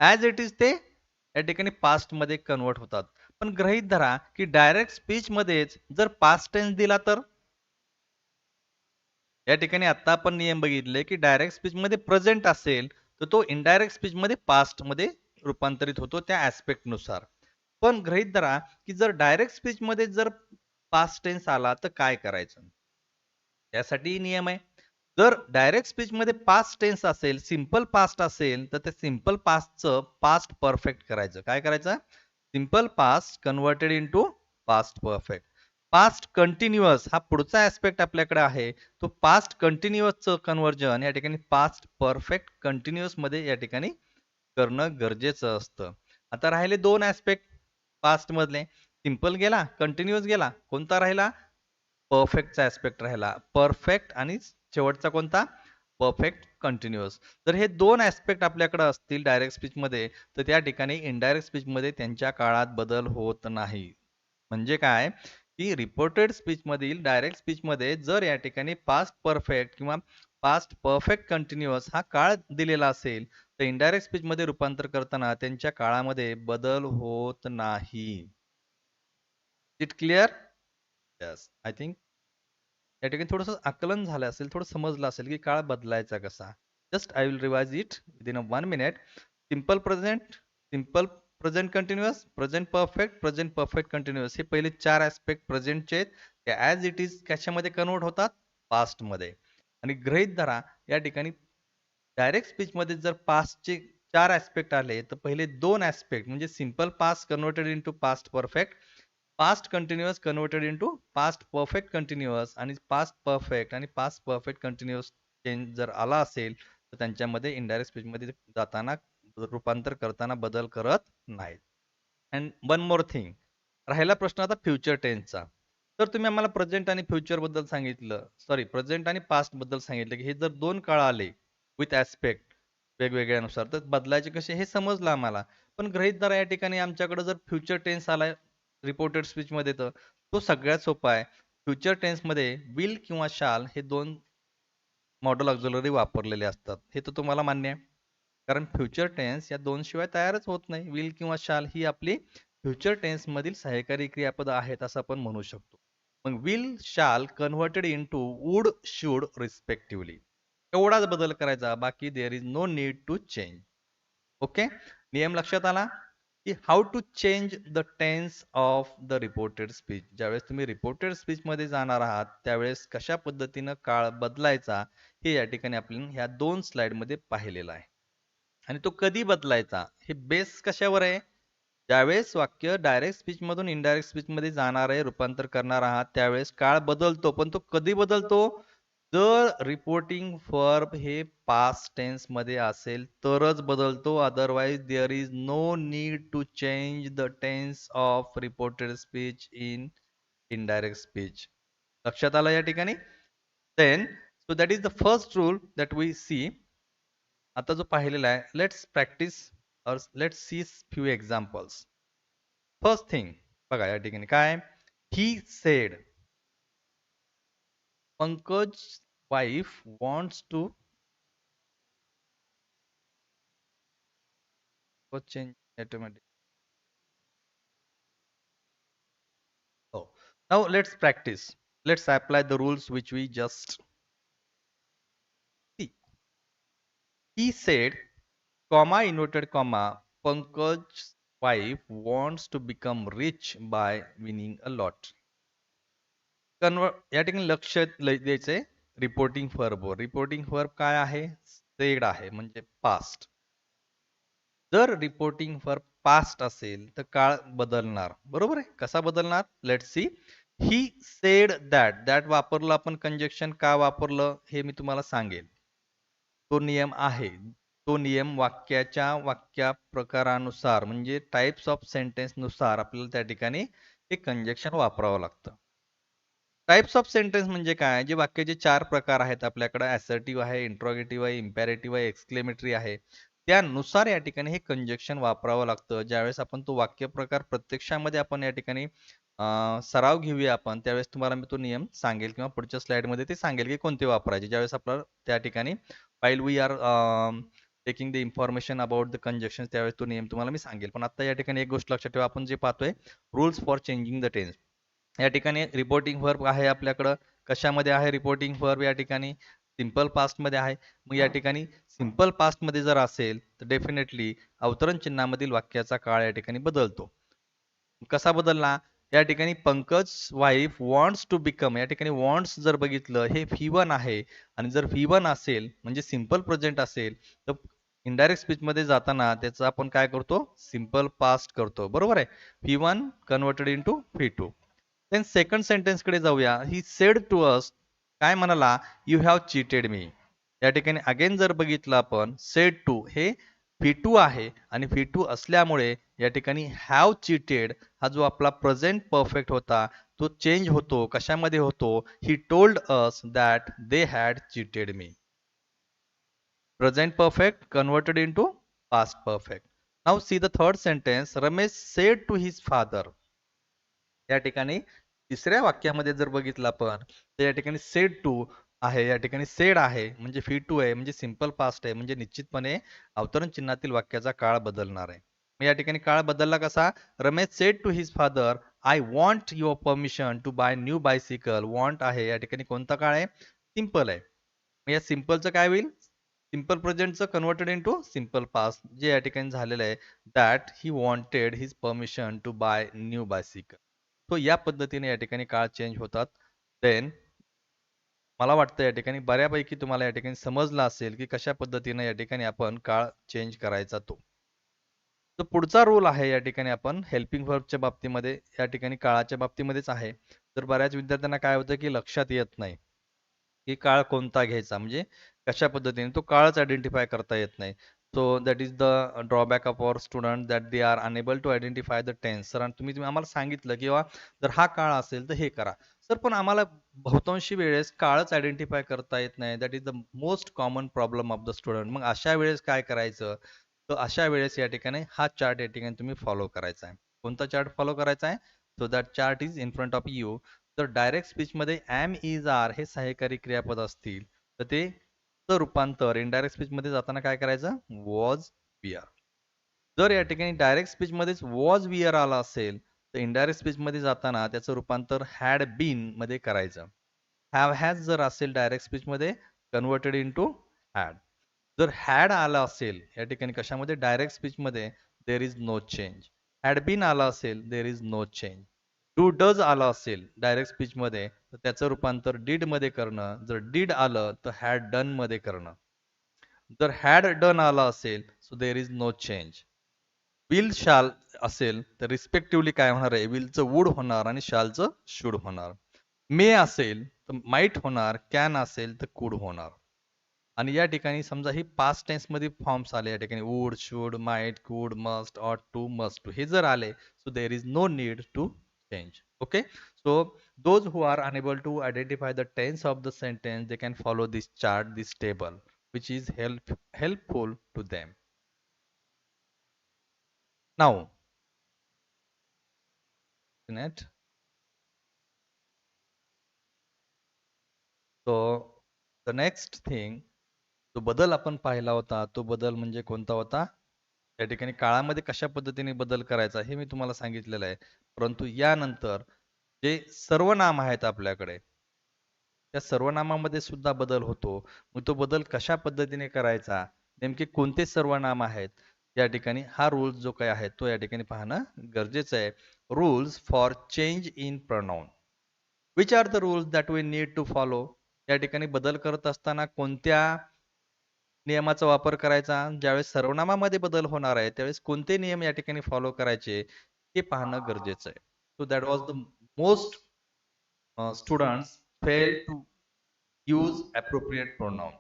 ऍज इट इज ते या ठिकाणी पास्ट मध्ये कन्वर्ट होतात. पण गृहीत धरा की डायरेक्ट स्पीच मध्येच जर पास्ट टेन्स दिला तर या ठिकाणी आता आपण नियम बघितले की डायरेक्ट स्पीच मध्ये प्रेझेंट असेल तर तो इनडायरेक्ट स्पीच मध्ये पास्ट मध्ये रूपांतरित होतो त्या ऍस्पेक्ट नुसार. पण गृहीत धरा की जर डायरेक्ट स्पीच मध्ये जर पास्ट टेन्स आला तर काय करायचं? यासाठी नियम आहे. जर डायरेक्ट स्पीच मध्ये पास्ट टेन्स असेल, सिंपल पास्ट असेल तर त्या सिंपल पास्टचं पास्ट परफेक्ट करायचं. काय करायचं? Simple past converted into past perfect. Past continuous हा पुढचा ऍस्पेक्ट आपल्याकडे आहे, तो पास्ट कंटिन्युअसचं कन्वर्जन या ठिकाणी पास्ट परफेक्ट कंटिन्युअस मध्ये या ठिकाणी करणं गरजेचं असतं. आता राहिले 2 ऍस्पेक्ट पास्ट मधले. सिंपल गेला, कंटिन्युअस गेला, कोणता राहिला? परफेक्टचा ऍस्पेक्ट राहिला. परफेक्ट आणि शेवटचा कोणता? Perfect continuous. तर हे 2 ऍस्पेक्ट आपल्याकडे असतील डायरेक्ट स्पीच मध्ये तर त्या ठिकाणी इनडायरेक्ट स्पीच मध्ये त्यांच्या काळात बदल होत नाही. म्हणजे काय की रिपोर्टेड स्पीच मधील डायरेक्ट स्पीच मध्ये जर या ठिकाणी पास्ट परफेक्ट किंवा पास्ट परफेक्ट कंटिन्युअस हा काळ दिलेला असेल तर इनडायरेक्ट स्पीच मध्ये रूपांतर करताना त्यांच्या काळामध्ये बदल होत नाही. It clear? Yes, I think या ठिकाणी थोडंसं आकलन झालं असेल, थोडं समजलं असेल की काळ बदलायचा कसा. Just I will revise it within a 1 minute. Simple present, simple present continuous, present perfect continuous, हे पहिले 4 ऍस्पेक्ट प्रेझेंटचे आहेत. ते ॲज इट इज कशामध्ये कन्वर्ट होतात? पास्टमध्ये. आणि गृहीत धरा या ठिकाणी डायरेक्ट स्पीचमध्ये जर पास्टचे 4 ऍस्पेक्ट आले, तर पहिले 2 ऍस्पेक्ट म्हणजे simple past converted into past perfect, past continuous converted into past perfect continuous, आणि पास्ट परफेक्ट आणि पास्ट परफेक्ट कंटिन्युअस चेंज जर आला असेल तर त्यांच्यामध्ये इनडायरेक्ट स्पीचमध्ये जाताना रूपांतर करताना बदल करत नाहीत. अँड वन मोर थिंग, राहिला प्रश्न आता फ्युचर टेन्सचा. तर तुम्ही आम्हाला प्रेझेंट आणि फ्युचर बद्दल सांगितलं, सॉरी प्रेझेंट आणि पास्ट बद्दल सांगितलं की हे जर 2 काळ आले विथ ऍस्पेक्ट वेगवेगळ्यानुसार तर बदलायचे कसे हे समजलं आम्हाला. पण गृहीत धरा या ठिकाणी आमच्याकडे जर फ्युचर टेन्स आलाय रिपोर्टेड स्पीच मध्ये, तर तो सगळ्यात सोपा आहे. फ्युचर टेन्स मध्ये विल किंवा शाल हे 2 मॉडल ऑक्झिलरी वापरलेले असतात. हे तर तुम्हाला मान्य आहे, कारण फ्युचर टेन्स या 2 शिवाय तयारच होत नाही. विल किंवा शाल ही आपली फ्युचर टेन्स मधील सहाय्यकारी क्रियापद आहेत असं आपण म्हणू शकतो. मग will shall converted into would should respectively, एवढाच बदल करायचा, बाकी there is no need to change. Okay, नियम लक्षात आला की how to change the tense of the reported speech. ज्यावेळेस तुम्ही रिपोर्टेड स्पीच मध्ये जाणार आहात त्यावेळेस कशा पद्धतीनं काळ बदलायचा हे या ठिकाणी आपण ह्या 2 स्लाइड मध्ये पाहिलेलं आहे. आणि तो कधी बदलायचा हे बेस कशावर आहे? ज्यावेळेस वाक्य डायरेक्ट स्पीच मधून इनडायरेक्ट स्पीच मध्ये जाणार आहे, रूपांतर करणार आहात, त्यावेळेस काळ बदलतो. पण तो कधी बदलतो? जर रिपोर्टिंग वर्ब हे पास्ट टेन्स मध्ये असेल तरच बदलतो. Otherwise there is no need to change the tense of reported speech in indirect speech. लक्षात आलं या ठिकाणी? Then so that is the first rule that we see. आता जो पाहिलेला आहे, लेट्स प्रॅक्टिस और let's see few examples. First thing बघा या ठिकाणी काय, he said Pankaj wife wants to change automatic. Oh, now let's practice. Let's apply the rules which we just see. He said, comma inverted comma, Pankaj's wife wants to become rich by winning a lot. या ठिकाणी लक्ष द्यायचंय reporting verb. Reporting verb काय आहे? Sed आहे, म्हणजे past. जर reporting verb past असेल तर काळ बदलणार. बरोबर आहे? कसा बदलणार? Let's see. He said that. That वापरलं आपण, कंजक्शन का वापरलं हे मी तुम्हाला सांगेल. तो नियम आहे. तो नियम वाक्याच्या वाक्या प्रकारानुसार म्हणजे टाइप्स ऑफ सेंटेन्स नुसार आपल्याला त्या ठिकाणी हे कंजक्शन वापरावं लागतं. टाइप्स ऑफ सेंटेन्स म्हणजे काय? जे वाक्याचे 4 प्रकार आहेत आपल्याकडे, असर्टिव्ह आहे, इंट्रोगेटिव्ह आहे, इम्पेरेटिव्ह आहे, एक्सक्लेमेटरी आहे. त्यानुसार या ठिकाणी हे कंजक्शन वापरावं लागतं. ज्यावेळेस आपण तो वाक्य प्रकार प्रत्यक्षामध्ये आपण या ठिकाणी सराव घेऊया आपण, त्यावेळेस तुम्हाला मी तो नियम सांगेल किंवा पुढच्या स्लाइडमध्ये ते सांगेल की कोणते वापरायचे. ज्यावेळेस आपल्याला त्या ठिकाणी while we are taking the information about the conjunction, त्यावेळेस तो नियम तुम्हाला मी सांगेल. पण आता या ठिकाणी एक गोष्ट लक्षात ठेवा, आपण जे पाहतोय rules for changing the tense. या ठिकाणी रिपोर्टिंग वर्ब आहे आपल्याकडं. कशामध्ये आहे रिपोर्टिंग वर्ब? या ठिकाणी सिंपल पास्ट मध्ये आहे. मग या ठिकाणी सिंपल पास्ट मध्ये जर असेल तर डेफिनेटली अवतरण चिन्हामधील वाक्याचा काळ या ठिकाणी बदलतो. कसा बदलला? या ठिकाणी Pankaj wife wants to become, या ठिकाणी वॉन्ट्स जर बघितलं हे V1 आहे, आणि जर V1 असेल म्हणजे सिंपल प्रेझेंट असेल तर इनडायरेक्ट स्पीच मध्ये जाताना त्याचं आपण काय करतो? सिंपल पास्ट करतो. बरोबर आहे? V1 converted into V2. Then second sentence कडे जाऊया. ही सेड टू अस, काय म्हणाला? You have cheated me. या ठिकाणी अगेन जर बघितलं आपण, सेड टू हे V2 आहे, आणि V2 असल्यामुळे या ठिकाणी हॅव चीटेड हा जो आपला प्रेझेंट परफेक्ट होता तो चेंज होतो. कशामध्ये होतो? He told us that they had cheated me. Present perfect converted into past perfect. Now see the third sentence. Ramesh said to his father. या ठिकाणी तिसऱ्या वाक्यामध्ये जर बघितलं आपण तर या ठिकाणी सेड टू आहे या ठिकाणी सेड आहे म्हणजे फी टू आहे म्हणजे सिंपल पास्ट आहे म्हणजे निश्चितपणे अवतरण चिन्हातील वाक्याचा काळ बदलणार आहे. मग या ठिकाणी काळ बदलला कसा? Ramesh said to his father I want your permission to buy new bicycle. Want आहे या ठिकाणी कोणता काळ आहे? सिंपल आहे. मग या सिंपलचं काय होईल? सिंपल प्रेझेंटचं कन्वर्टेड इनटू सिंपल पास्ट जे या ठिकाणी झालेलं आहे that he wanted his permission to buy new bicycle. तो या पद्धतीने या ठिकाणी काळ चेंज होतात. देन मला वाटतं या ठिकाणी बऱ्यापैकी तुम्हाला या ठिकाणी समजलं असेल की कशा पद्धतीने या ठिकाणी आपण काळ चेंज करायचा तो. तर पुढचा रोल आहे या ठिकाणी आपण हेल्पिंग व्हर्बच्या बाबतीमध्ये या ठिकाणी काळाच्या बाबतीमध्येच आहे. तर बऱ्याच विद्यार्थ्यांना काय होतं की लक्षात येत नाही की काळ कोणता घ्यायचा म्हणजे कशा पद्धतीने तो काळच आयडेंटिफाय करता येत नाही. So that is the drawback of our student that they are enable to identify the tense. Sir तुम्ही तुम्ही आम्हाला सांगितलं किंवा जर हा काळ असेल तर हे करा. सर पण आम्हाला बहुतांशी वेळेस काळच आयडेंटिफाय करता येत नाही. That is the most common problem of the student. मग अशा वेळेस काय करायचं? तर अशा वेळेस या ठिकाणी हा चार्ट या ठिकाणी तुम्ही फॉलो करायचा आहे. कोणता चार्ट फॉलो करायचा आहे? So that chart is in front of you. तर डायरेक्ट स्पीचमध्ये एम, इज, आर हे सहाय्यकारी क्रियापद असतील तर ते रूपांतर इनडायरेक्ट स्पीचमध्ये जाताना काय करायचं? Was, we are. जर या ठिकाणी डायरेक्ट स्पीचमध्येच वॉज, वी आर आला असेल तर इनडायरेक्ट स्पीचमध्ये जाताना त्याचं रूपांतर हॅड बीन मध्ये करायचं. हॅव हॅज जर असेल डायरेक्ट स्पीचमध्ये कन्वर्टेड इनटू हॅड. जर हॅड आला असेल या ठिकाणी कशामध्ये? डायरेक्ट स्पीचमध्ये there is no change. Had been आला असेल there is no change. Do does आला असेल डायरेक्ट स्पीचमध्ये तर त्याचं रूपांतर डीड मध्ये करणं. जर डीड आलं तर हॅड डन मध्ये करणं. जर हॅड डन आला असेल so there is no change. Will shall असेल तर रिस्पेक्टिव्हली काय होणार आहे? विलचं वूड होणार आणि शालचं शुड होणार. मे असेल तर माईट होणार. कॅन असेल तर कुड होणार. आणि या ठिकाणी समजा ही पास्ट टेन्स मध्ये फॉर्म्स आले या ठिकाणी would, should, might, could, must, ought to, must to हे जर आले so there is no need to change. Okay. So those who are unable to identify the tense of the sentence they can follow this chart, this table, which is helpful to them. Now net. So the next thing जो बदल आपण पाहिला होता तो बदल म्हणजे कोणता होता? त्या ठिकाणी काळामध्ये कशा पद्धतीने बदल करायचा हे मी तुम्हाला सांगितलेलं आहे. परंतु यानंतर जे सर्वनाम आहेत आपल्याकडे त्या सर्वनामामध्ये सुद्धा बदल होतो. मग तो बदल कशा पद्धतीने करायचा? नेमके कोणते सर्वनाम आहेत? या ठिकाणी हा रूल्स जो काही आहे तो या ठिकाणी पाहणं गरजेचं आहे. Rules for change in pronoun. Which are the rules that we need to follow? या ठिकाणी बदल करत असताना कोणत्या नियमाचा वापर करायचा? ज्यावेळेस सर्वनामामध्ये बदल होणार आहे त्यावेळेस कोणते नियम या ठिकाणी फॉलो करायचे हे पाहणं गरजेचं आहे. So that was the most students fail to use appropriate pronoun.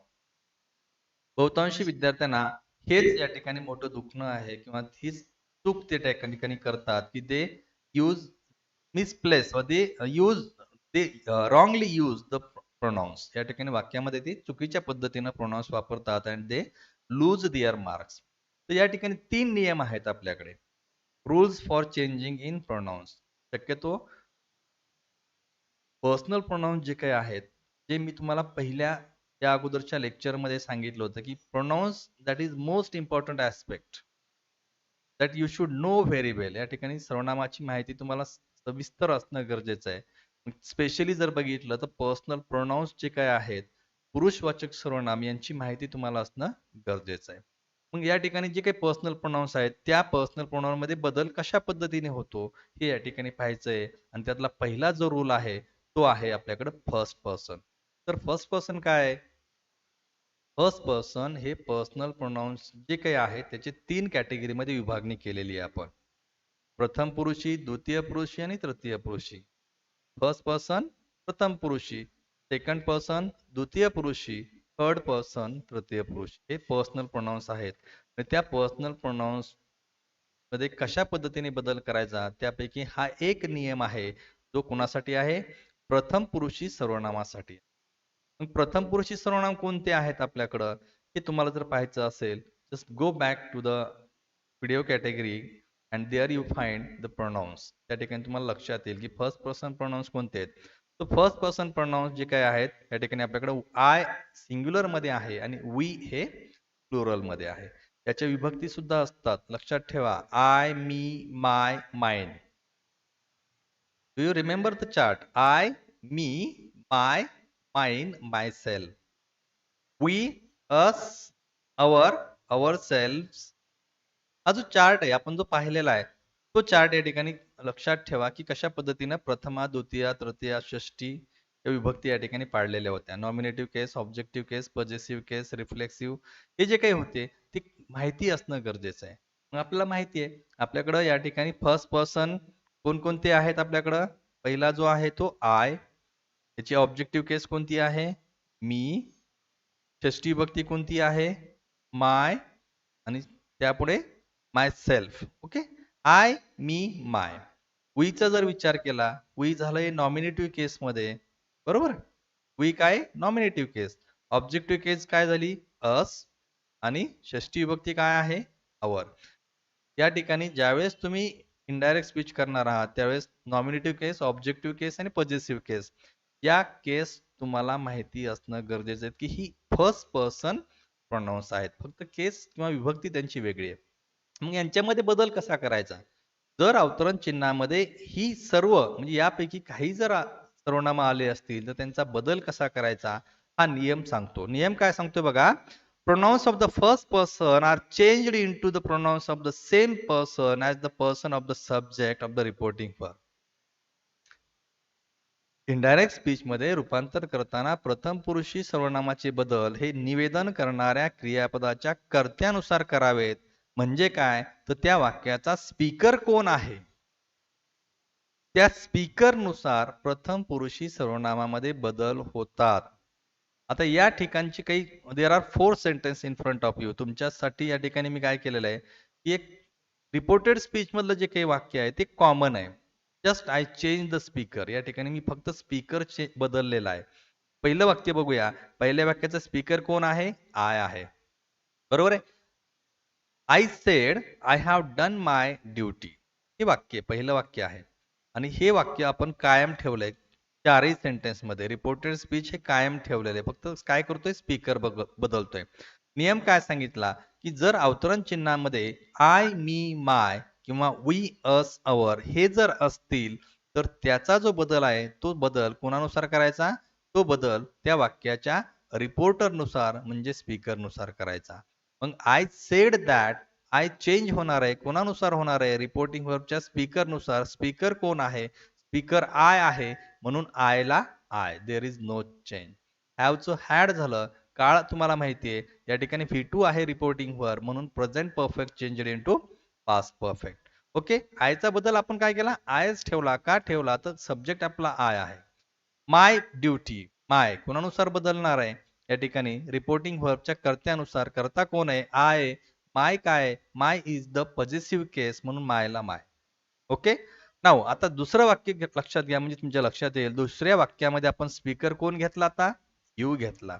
बहुतांशी विद्यार्थ्यांना हेच या ठिकाणी मोठं दुखणं आहे किंवा हीच चूक ते त्या ठिकाणी करतात की ते यूज मिसप्लेस व दे यूज ते रॉंगली यूज द प्रोनाउन्स. या ठिकाणी वाक्यामध्ये ते चुकीच्या पद्धतीनं प्रोनाउन्स वापरतात आणि दे लूज दिअर मार्क्स. तर या ठिकाणी 3 नियम आहेत आपल्याकडे. Rules for changing in pronounce. शक्यतो पर्सनल प्रोनाउन्स जे काही आहेत, जे मी तुम्हाला पहिल्या या अगोदरच्या लेक्चरमध्ये सांगितलं होतं, की pronouns that is most important aspect that you should know very well. या ठिकाणी सर्वनामाची माहिती तुम्हाला सविस्तर असणं गरजेचं आहे. स्पेशली जर बघितलं तर पर्सनल प्रोनाउन्स जे काय आहेत, पुरुषवाचक सर्वनाम यांची माहिती तुम्हाला असणं गरजेचं आहे. मग या ठिकाणी जे काही पर्सनल प्रोनाउन्स आहेत, त्या पर्सनल प्रोनाउनमध्ये बदल कशा पद्धतीने होतो, हे या ठिकाणी पाहायचं आहे. आणि त्यातला पहिला जो रूल आहे, तो आहे आपल्याकडे फर्स्ट पर्सन. तर फर्स्ट पर्सन काय आहे? फर्स्ट पर्सन हे पर्सनल प्रोनाउन्स जे काही आहे त्याचे 3 कॅटेगरीमध्ये विभागणी केलेली आहे आपण. प्रथम पुरुषी, द्वितीय पुरुषी आणि तृतीय पुरुषी. फर्स्ट पर्सन प्रथम पुरुषी, सेकंड पर्सन द्वितीय पुरुषी, थर्ड पर्सन तृतीय पुरुषी. हे पर्सनल प्रोनाउन्स आहेत. आणि त्या पर्सनल प्रोनाउन्स मध्ये कशा पद्धतीने बदल करायचा त्यापैकी हा एक नियम आहे जो कोणासाठी आहे? प्रथम पुरुषी सर्वनामासाठी. मग प्रथम पुरुषी सर्वनाम कोणते आहेत आपल्याकडं हे तुम्हाला जर पाहायचं असेल just go back to the video category and there you find the pronouns. त्या ठिकाणी तुम्हाला लक्षात येईल की फर्स्ट पर्सन प्रोनाउन्स कोणते आहेत. तर फर्स्ट पर्सन प्रोनाउन्स जे काय आहेत या ठिकाणी आपल्याकडे आय सिंग्युलर मध्ये आहे आणि वी हे प्लुरल मध्ये आहे. याच्या विभक्ती सुद्धा असतात, लक्षात ठेवा. I, me, my, mine. Do you remember the chart? I, me, my, mine, myself. We, us, our, ourself. हा जो चार्ट आहे आपण जो पाहिलेला आहे तो चार्ट या ठिकाणी लक्षात ठेवा की कशा पद्धतीने प्रथमा, द्वितीय, तृतीय, षष्टी या विभक्ती या ठिकाणी पाडलेल्या होत्या. नॉमिनेटिव्ह केस, ऑब्जेक्टिव्ह केस, पॉझेसिव्ह केस, रिफ्लेक्सिव्ह हे जे काही होते ते माहिती असणं गरजेचं आहे. मग आपल्याला माहिती आहे आपल्याकडं या ठिकाणी फर्स्ट पर्सन कोणकोणते आहेत आपल्याकडं. पहिला जो आहे तो आय. याची ऑब्जेक्टिव्ह केस कोणती आहे? मी. षष्टी विभक्ती कोणती आहे? माय. आणि त्यापुढे माय सेल्फ. ओके. आय, मी, माय. वीचा जर विचार केला, वी झालंय नॉमिनेटिव्ह केस मध्ये, बरोबर. वी काय? नॉमिनेटिव्ह केस. ऑब्जेक्टिव्ह केस काय झाली? अस. आणि षष्टी विभक्ती काय आहे? अवर. या ठिकाणी ज्यावेळेस तुम्ही इनडायरेक्ट स्पीच करणार आहात त्यावेळेस नॉमिनेटिव्ह केस, ऑब्जेक्टिव्ह केस आणि पॉझेसिव्ह केस या केस तुम्हाला माहिती असणं गरजेचं आहे की ही फर्स्ट पर्सन प्रोनाउन्स आहेत. फक्त केस किंवा विभक्ती त्यांची वेगळी आहे. मग यांच्यामध्ये बदल कसा करायचा? जर अवतरण चिन्हामध्ये ही सर्व म्हणजे यापैकी काही जर सर्वनाम आले असतील तर त्यांचा बदल कसा करायचा हा नियम सांगतो. नियम काय सांगतो बघा. Pronouns of the first person are changed into the pronouns of the same person as the person of the subject of the reporting verb. Indirect speech मध्ये रूपांतर करताना प्रथम पुरुषी सर्वनामाचे बदल हे निवेदन करणाऱ्या क्रियापदाच्या कर्त्यानुसार करावेत. म्हणजे काय? तर त्या वाक्याचा स्पीकर कोण आहे त्या स्पीकरनुसार प्रथम पुरुषी सर्वनामामध्ये बदल होतात. आता या ठिकाणची काही there are 4 sentence in front of you. तुमच्यासाठी या ठिकाणी मी काय केलेलं आहे की एक रिपोर्टेड स्पीच मधलं जे काही वाक्य आहे ते कॉमन आहे. Just I change the speaker. या ठिकाणी मी फक्त स्पीकर बदललेला आहे. पहिलं वाक्य बघूया. पहिल्या वाक्याचा स्पीकर कोण आहे? आय आहे, बरोबर आहे. I said I have done my duty. हे वाक्य पहिलं वाक्य आहे आणि हे वाक्य आपण कायम ठेवलंय चारही सेंटेन्स मध्ये. रिपोर्टेड स्पीच हे कायम ठेवलेलं आहे, फक्त काय करतोय स्पीकर बदलतोय. नियम काय सांगितला की जर अवतरण चिन्हामध्ये आय, मी, माय किंवा वी, अस, अवर हे जर असतील तर त्याचा जो बदल आहे तो बदल कोणानुसार करायचा? तो बदल त्या वाक्याच्या रिपोर्टर नुसार म्हणजे स्पीकर नुसार करायचा. मग I said that I change होणार आहे कोणानुसार होणार आहे? रिपोर्टिंग वर्बच्या स्पीकर नुसार. स्पीकर कोण आहे? स्पीकर आय आहे म्हणून आय ला I. There is no change. हॅवचं हॅड झालं. काळ तुम्हाला माहितीये या ठिकाणी V2 आहे रिपोर्टिंग वर्ब म्हणून present perfect change into past perfect. Okay. आयचा बदल आपण काय केला? आयच ठेवला. का ठेवला? तर सब्जेक्ट आपला आय आहे. माय ड्युटी. माय कोणानुसार बदलणार आहे? या ठिकाणी रिपोर्टिंग वर्बच्या कर्त्यानुसार. कर्ता कोण आहे? आय. माय काय? माय इज द पॉझेसिव्ह केस म्हणून मायला माय. ओके. नाव आता दुसरं वाक्य लक्षात घ्या म्हणजे तुमच्या लक्षात येईल. दुसऱ्या वाक्यामध्ये आपण स्पीकर कोण घेतला? आता यू घेतला.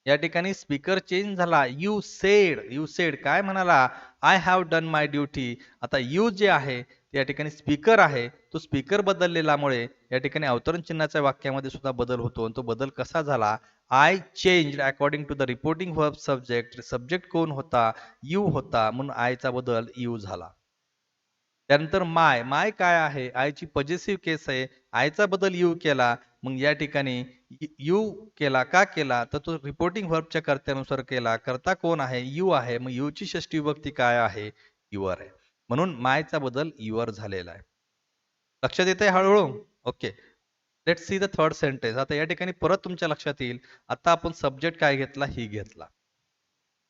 या ठिकाणी स्पीकर चेंज झाला. You sed. यू सेड काय म्हणाला? I have done my duty. आता यू जे आहे या ठिकाणी स्पीकर आहे तो स्पीकर बदललेल्यामुळे या ठिकाणी अवतरण चिन्हाच्या वाक्यामध्ये सुद्धा बदल होतो. तो बदल कसा झाला? I change according to the reporting verb subject. Subject कोण होता? यू होता म्हणून आयचा बदल यू झाला. त्यानंतर माय. माय काय आहे? आयची पॉझेसिव्ह केस आहे. आयचा बदल यू केला. मग या ठिकाणी यू केला. का केला? तर तो रिपोर्टिंग वर्बच्या कर्त्यानुसार केला. कर्ता कोण आहे? यू आहे. मग यूची षष्टी विभक्ती काय आहे? युअर आहे. म्हणून मायचा बदल युअर झालेला आहे. लक्षात येते हळूहळू? Okay. Let's see the third sentence. आता या ठिकाणी परत तुमच्या लक्षात येईल. आता आपण सब्जेक्ट काय घेतला? ही घेतला.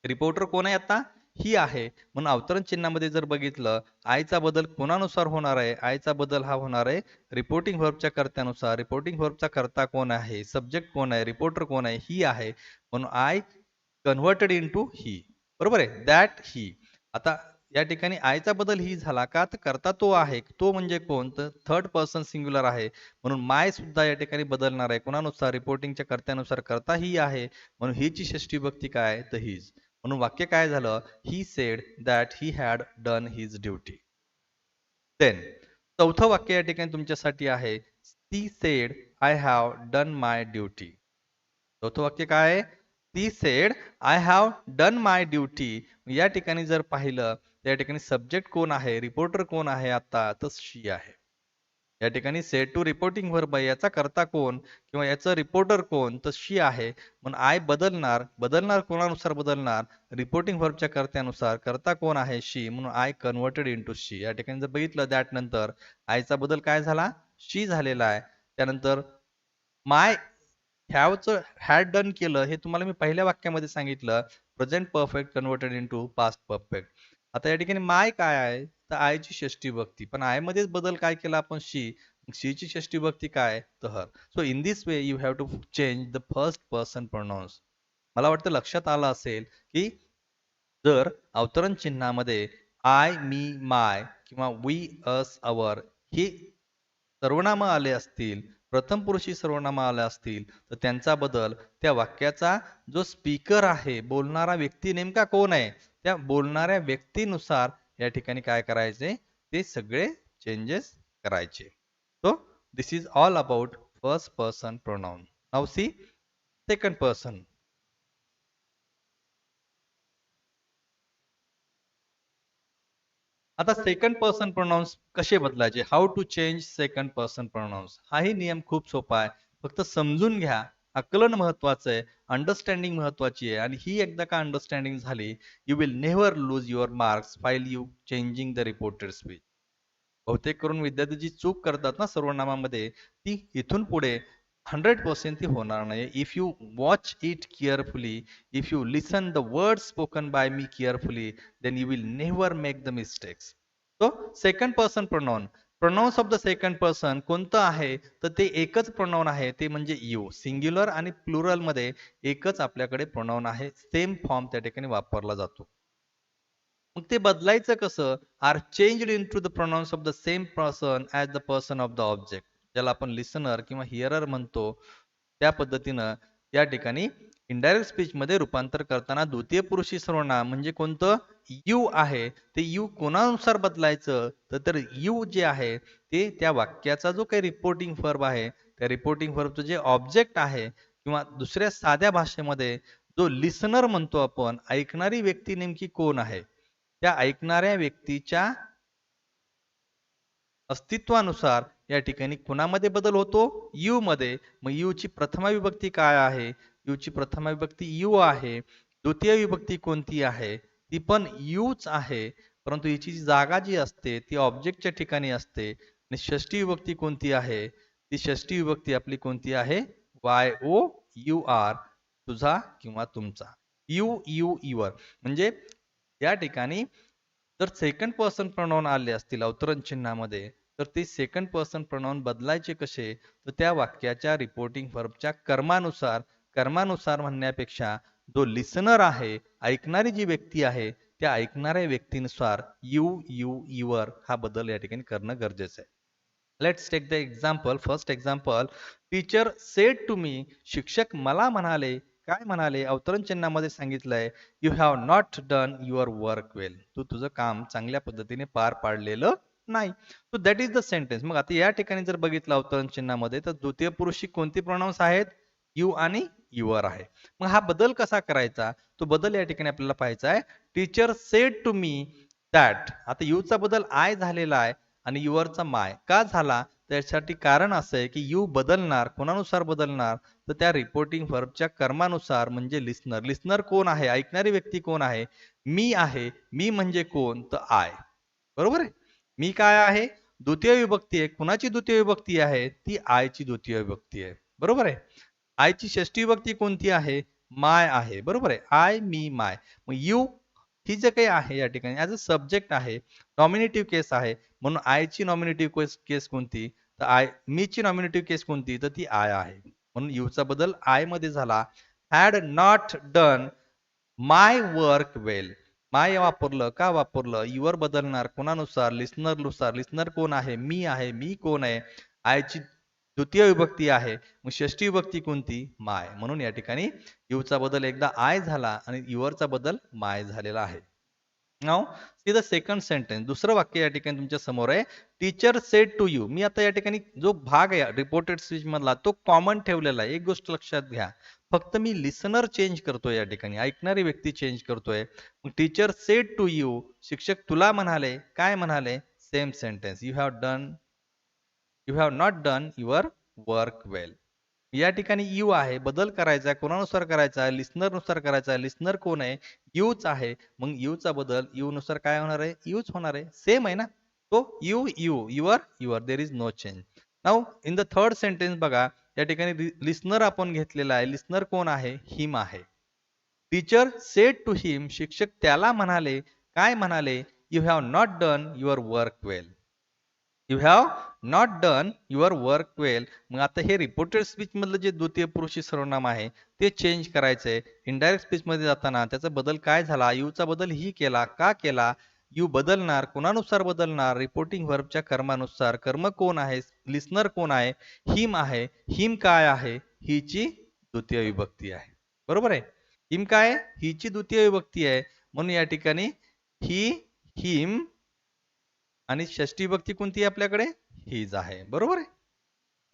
रिपोर्टर कोण आहे आता? ही आहे. म्हणून अवतरण चिन्हामध्ये जर बघितलं आयचा बदल कोणानुसार होणार आहे? आयचा बदल हा होणार आहे रिपोर्टिंग वर्बच्या कर्त्यानुसार. रिपोर्टिंग वर्बचा कर्ता कोण आहे? सब्जेक्ट कोण आहे? रिपोर्टर कोण आहे? ही आहे. म्हणून आय कन्व्हर्टेड इनटू ही. बरोबर आहे. दॅट ही. आता या ठिकाणी आयचा बदल ही झाला का? तर कर्ता तो आहे. तो म्हणजे कोण? तर थर्ड पर्सन सिंग्युलर आहे म्हणून माय सुद्धा या ठिकाणी बदलणार आहे. कोणानुसार? रिपोर्टिंगच्या कर्त्यानुसार. कर्ता ही आहे म्हणून हीची षष्टी विभक्ती काय? तर हीज. म्हणून वाक्य काय झालं? He said that he had done his duty. Then चौथं वाक्य या ठिकाणी तुमच्यासाठी आहे. ती said I have done my duty. चौथं वाक्य काय आहे? ती said I have done my duty. या ठिकाणी जर पाहिलं त्या ठिकाणी सब्जेक्ट कोण आहे, रिपोर्टर कोण आहे आता, तर शी आहे. या ठिकाणी सेड टू रिपोर्टिंग व्हर्ब आहे. याचा करता कोण किंवा याचं रिपोर्टर कोण, तर शी आहे. म्हणून आय बदलणार, बदलणार कोणानुसार बदलणार, रिपोर्टिंग व्हर्बच्या कर्त्यानुसार. करता कोण आहे? शी. म्हणून आय कन्वर्टेड इंटू शी. या ठिकाणी जर बघितलं दॅट नंतर आयचा बदल काय झाला? शी झालेला आहे. त्यानंतर माय हॅवचं हॅड डन केलं हे तुम्हाला मी पहिल्या वाक्यामध्ये सांगितलं. Present perfect converted into past perfect. आता या ठिकाणी माय काय आहे? तर आयची षष्टी विभक्ती. पण आय मध्येच बदल काय केला आपण? शी. शीची षष्टी विभक्ती काय? तर her. So in this way you have to change the first person pronouns. मला वाटतं लक्षात आलं असेल की जर अवतरण चिन्हामध्ये आय, मी, माय किंवा वी, अस, अवर ही सर्वनाम आले असतील, प्रथम पुरुषी सर्वनाम आले असतील, तर त्यांचा बदल त्या वाक्याचा जो स्पीकर आहे, बोलणारा व्यक्ती नेमका कोण आहे, त्या बोलणाऱ्या व्यक्तीनुसार या ठिकाणी काय करायचे? ते सगळे चेंजेस करायचे. So this is all about first person pronoun. Now see second person. आता सेकंड पर्सन प्रोनाउन्स कसे बदलायचे? How to change second person pronouns. हाही नियम खूप सोपा आहे. फक्त समजून घ्या. आकलन महत्वाचं आहे. अंडरस्टँडिंग महत्वाची आहे. आणि ही एकदा का अंडरस्टँडिंग झाली, you will never lose your marks file you changing the reported speech. बहुतेक करून विद्यार्थी जी चूक करतात ना सर्वनामामध्ये, ती इथून पुढे 100% ती होणार नाही. If you watch it carefully, if you listen the word spoken by me carefully, then you will never make the mistakes. So second person pronoun. Pronouns of the second person कोणतं आहे? तर ते एकच प्रोनाउन आहे, ते म्हणजे you. Singular आणि plural मध्ये एकच आपल्याकडे प्रोनाउन आहे. सेम फॉर्म त्या ठिकाणी वापरला जातो. मग ते बदलायचं कसं? Are changed into the pronouns of the same person as the person of the object. ज्याला आपण लिसनर किंवा हिअरर म्हणतो, त्या पद्धतीनं या ठिकाणी इनडायरेक्ट स्पीच मध्ये रूपांतर करताना द्वितीय पुरुषी सर्वनाम म्हणजे कोणतं? यू आहे. ते यू कोणानुसार बदलायचं? तर यू जे आहे ते त्या वाक्याचा जो काही रिपोर्टिंग वर्ब आहे, त्या रिपोर्टिंग वर्बचं जे ऑब्जेक्ट आहे किंवा दुसऱ्या साध्या भाषेमध्ये जो लिसनर म्हणतो आपण, ऐकणारी व्यक्ती नेमकी कोण आहे, त्या ऐकणाऱ्या व्यक्तीच्या अस्तित्वानुसार या ठिकाणी कुणामध्ये बदल होतो? यू मध्ये. मग यू ची प्रथमा विभक्ती काय आहे? यू ची प्रथमा विभक्ती यू आहे. द्वितीय विभक्ती कोणती आहे? ती पण यूच आहे. परंतु हिची जागा जी असते ती ऑब्जेक्टच्या ठिकाणी असते. आणि षष्टी विभक्ती कोणती आहे? ती षष्टी विभक्ती आपली कोणती आहे? Y O U R. तुझा किंवा तुमचा. You, you, your. म्हणजे या ठिकाणी जर सेकंड पर्सन प्रोनाउन आले असतील अवतरण चिन्हामध्ये, तर ते सेकंड पर्सन प्रोनाउन बदलायचे कसे? तर त्या वाक्याच्या रिपोर्टिंग व्हर्बच्या कर्मानुसार. कर्मानुसार म्हणण्यापेक्षा जो लिसनर आहे, ऐकणारी जी व्यक्ती आहे, त्या ऐकणाऱ्या व्यक्तीनुसार यू, यू, युअर हा बदल या ठिकाणी करणं गरजेचं आहे. Let's take the example. First example. Teacher said to me. शिक्षक मला म्हणाले. काय म्हणाले? अवतरण चिन्हामध्ये सांगितलंय, you have not done your work well. तू तुझं काम चांगल्या पद्धतीने पार पाडलेलं नाही. So that is the sentence. मग आता या ठिकाणी जर बघितलं अवतरण चिन्हामध्ये, तर द्वितीय पुरुषी कोणती प्रोनाउन्स आहेत? यू आणि युअर आहे. मग हा बदल कसा करायचा? तो बदल या ठिकाणी आपल्याला पाहायचा आहे. Teacher said to me that. आता यूचा बदल आय झालेला आहे आणि युअरचा माय का झाला? त्यासाठी कारण असं आहे की यू बदलणार कोणानुसार बदलणार? तर त्या रिपोर्टिंग व्हर्बच्या कर्मानुसार. म्हणजे लिस्नर. लिस्नर कोण आहे? ऐकणारी व्यक्ती कोण आहे? मी आहे. मी म्हणजे कोण? तर आय. बरोबर आहे. मी काय आहे? द्वितीय विभक्ती आहे. कुणाची द्वितीय विभक्ती आहे? ती आयची द्वितीय विभक्ती आहे. बरोबर आहे. आयची षष्टी विभक्ती कोणती आहे? माय आहे. बरोबर आहे. आय, मी, माय. मग यू ही जे काही आहे या ठिकाणी ऍज अ सब्जेक्ट आहे, नॉमिनेटिव्ह केस आहे. म्हणून आयची नॉमिनेटिव्ह केस कोणती? तर मीची नॉमिनेटिव्ह केस कोणती? तर ती आय आहे. म्हणून यूचा बदल आय मध्ये झाला. Had not done my work well. My वापरलं का वापरलं? युअर बदलणार कोणानुसार? लिस्नरनुसार. लिस्नर कोण आहे? मी आहे. मी कोण आहे? आयची द्वितीय विभक्ती आहे. मग षष्टी विभक्ती कोणती? माय. म्हणून या ठिकाणी यूचा बदल एकदा आय झाला आणि युअरचा बदल माय झालेला आहे. Now see the second sentence. दुसरं वाक्य या ठिकाणी तुमच्या समोर आहे. Teacher said to you. मी आता या ठिकाणी जो भाग आहे रिपोर्टेड स्पीच मधला तो कॉमन ठेवलेला आहे. एक गोष्ट लक्षात घ्या, फक्त मी लिसनर चेंज करतोय या ठिकाणी, ऐकणारी व्यक्ती चेंज करतोय. मग टीचर सेड टू यू, शिक्षक तुला म्हणाले, काय म्हणाले? Same sentence, you have not done your work well. या ठिकाणी यू आहे, बदल करायचा आहे, कोणानुसार करायचा आहे? लिस्नर नुसार करायचा आहे. लिस्नर कोण आहे? यूच आहे. मग यूचा बदल यू नुसार काय होणार आहे? यूच होणार आहे. सेम आहे ना. तो you you your your, there is no change. Now in the third sentence बघा, या ठिकाणी लिस्नर आपण घेतलेला आहे. लिस्नर कोण आहे? हिम आहे. टीचर सेड टू हिम, शिक्षक त्याला म्हणाले, काय म्हणाले? You have not done your work well. You have not done your work well. मग आता हे रिपोर्टेड स्पीच मधलं जे द्वितीय पुरुषी सर्वनाम आहे ते चेंज करायचंय. इनडायरेक्ट स्पीच मध्ये जाताना त्याचा बदल काय झाला? यूचा बदल ही केला. का केला? यू बदलणार कोणानुसार? बदलणार रिपोर्टिंग व्हर्बच्या कर्मानुसार. कर्म कोण आहे? लिस्नर कोण आहे? हिम आहे. हिम काय आहे? हीची द्वितीय विभक्ती आहे. बरोबर आहे. हिम काय? हीची द्वितीय विभक्ती आहे. म्हणून या ठिकाणी ही, हिम आणि षष्टी विभक्ती कोणती आहे आपल्याकडे? हीज आहे. बरोबर आहे.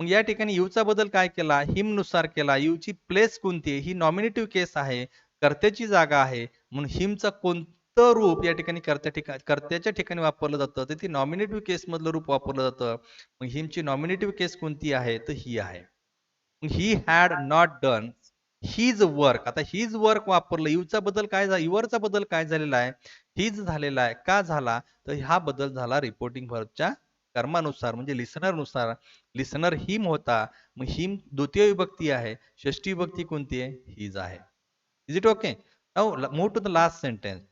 मग या ठिकाणी यूचा बदल काय केला? हिम नुसार केला. यूची प्लेस कोणती आहे? ही नॉमिनेटिव्ह केस आहे, कर्त्याची जागा आहे. म्हणून हिमचं कोणतं रूप या ठिकाणी कर्त्याच्या ठिकाणी वापरलं जातं? तर ती नॉमिनेटिव्ह केस मधलं रूप वापरलं जातं. मग हिमची नॉमिनेटिव्ह केस कोणती आहे? तर ही आहे. He had not done his work. आता हीज वर्क वापरलं. यूचा बदल काय झाला? युअरचा बदल काय झालेला आहे? हीज झालेला आहे. का झाला? तर हा बदल झाला रिपोर्टिंग व्हर्बच्या कर्मानुसार, म्हणजे लिसनर नुसार. लिसनर हिम होता, मग हिम द्वितीय विभक्ती आहे. षष्टी विभक्ती कोणती आहे? हीज आहे. Is it okay? Now move to the last sentence.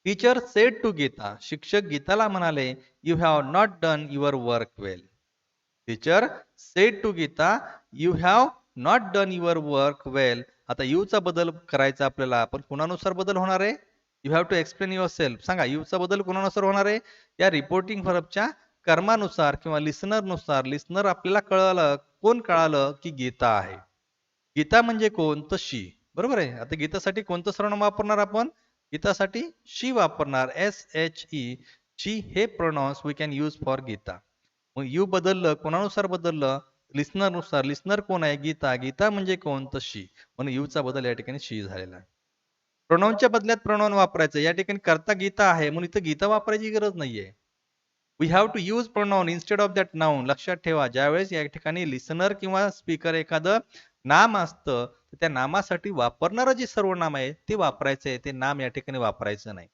Teacher said to Gita, शिक्षक गीताला म्हणाले, you have not done your work well. Teacher said to Gita, you have not done your work well. आता यूचा बदल करायचा आपल्याला, पण कुणानुसार बदल होणार आहे? You have to explain yourself. सांगा, यूचा बदल कुणानुसार होणार आहे? या रिपोर्टिंग व्हर्बच्या कर्मानुसार किंवा लिसनर नुसार. लिसनर आपल्याला कळालं, कोण कळालं? की गीता आहे. गीता म्हणजे कोण? तर शी. बरोबर आहे. आता गीतासाठी कोणतं सर्वनाम वापरणार आपण? गीतासाठी शी वापरणार. SHE. शी हे pronouns we can use for Gita. मग यू बदललं, कोणानुसार बदललं? लिस्नर नुसार. लिस्नर कोण आहे? गीता. गीता म्हणजे कोण? तर शी. म्हणून यूचा बदल या ठिकाणी शी झालेला आहे. प्रोनाउनच्या बदल्यात प्रोनाउन वापरायचं. या ठिकाणी करता गीता आहे म्हणून इथं गीता वापरायची गरज नाहीये. We have to use pronoun instead of that noun. लक्षात ठेवा, ज्यावेळेस या ठिकाणी लिसनर किंवा स्पीकर एखादं नाम असतं, तर त्या नामासाठी वापरणारं जे सर्वनाम आहे ते वापरायचं आहे. ते नाम या ठिकाणी वापरायचं नाही.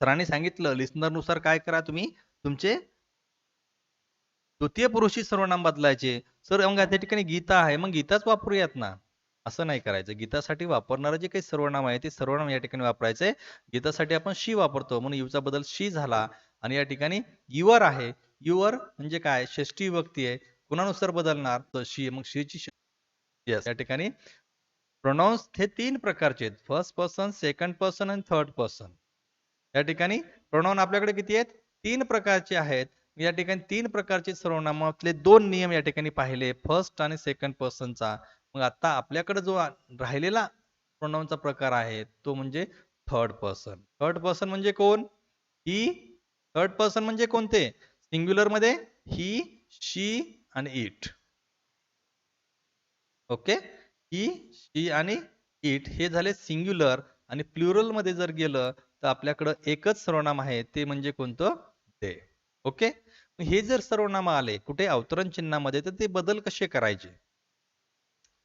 सरांनी सांगितलं लिसनर नुसार काय करा तुम्ही, तुमचे द्वितीय पुरुषी सर्वनाम बदलायचे. सर मग त्या ठिकाणी गीता आहे, मग गीताच वापरूयात ना. असं नाही करायचं. गीतासाठी वापरणारं जे काही सर्वनाम आहे ते सर्वनाम या ठिकाणी वापरायचंय. गीतासाठी आपण शी वापरतो म्हणून यूचा बदल शी झाला. आणि या ठिकाणी युअर आहे. युअर म्हणजे काय? षष्टी विभक्ती आहे. कुणानुसार बदलणार? तर शी. मग शीची येस. या ठिकाणी प्रोनाउन्स हे तीन प्रकारचे आहेत. फर्स्ट पर्सन, सेकंड पर्सन आणि थर्ड पर्सन. या ठिकाणी प्रोनाउन आपल्याकडे किती आहेत? तीन प्रकारचे आहेत. या ठिकाणी तीन प्रकारचे सर्वनामातले दोन नियम या ठिकाणी पाहिले, फर्स्ट आणि सेकंड पर्सनचा. मग आता आपल्याकडे जो राहिलेला प्रोनाउनचा प्रकार आहे तो म्हणजे थर्ड पर्सन. थर्ड पर्सन म्हणजे कोण? ही. थर्ड पर्सन म्हणजे कोणते? सिंग्युलर मध्ये ही, शी आणि इट. ओके. ही, शी आणि इट हे झाले सिंग्युलर. आणि प्लुरल मध्ये जर गेलं तर आपल्याकडं एकच सर्वनाम आहे, ते म्हणजे कोणतं? ते. ओके. हे जर सर्वनाम आले कुठे? अवतरण चिन्हामध्ये, तर ते बदल कसे करायचे?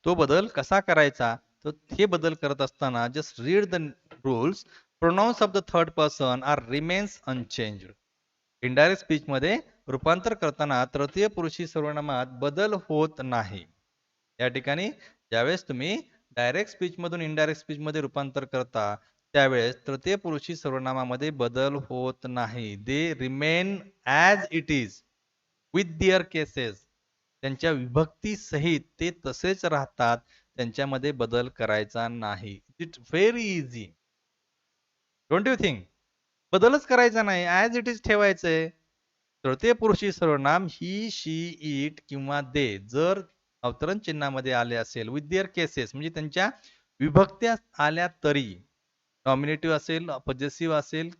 तो बदल कसा करायचा? तर हे बदल करत असताना just read the rules. Pronouns of the third person are remains unchanged. Indirect speech मध्ये रूपांतर करताना तृतीय पुरुषी सर्वनामात बदल होत नाही. या ठिकाणी ज्यावेळेस तुम्ही डायरेक्ट स्पीच मधून इनडायरेक्ट स्पीच मध्ये रूपांतर करता त्यावेळेस तृतीय पुरुषी सर्वनामामध्ये बदल होत नाही. They remain as it is with their cases. त्यांच्या विभक्ती सहित ते तसेच राहतात. त्यांच्यामध्ये बदल करायचा नाही. It's very easy. Don't you think? बदलच करायचा नाही, ॲज इट इज ठेवायचंय. तृतीय पुरुषी सर्वनाम ही, शी, इट किंवा दे जर अवतरण चिन्हामध्ये आले असेल विथ देअर केसेस म्हणजे त्यांच्या विभक्त्या आल्या तरी, नॉमिनेटिव्ह असेल, पजेसिव्ह असेल,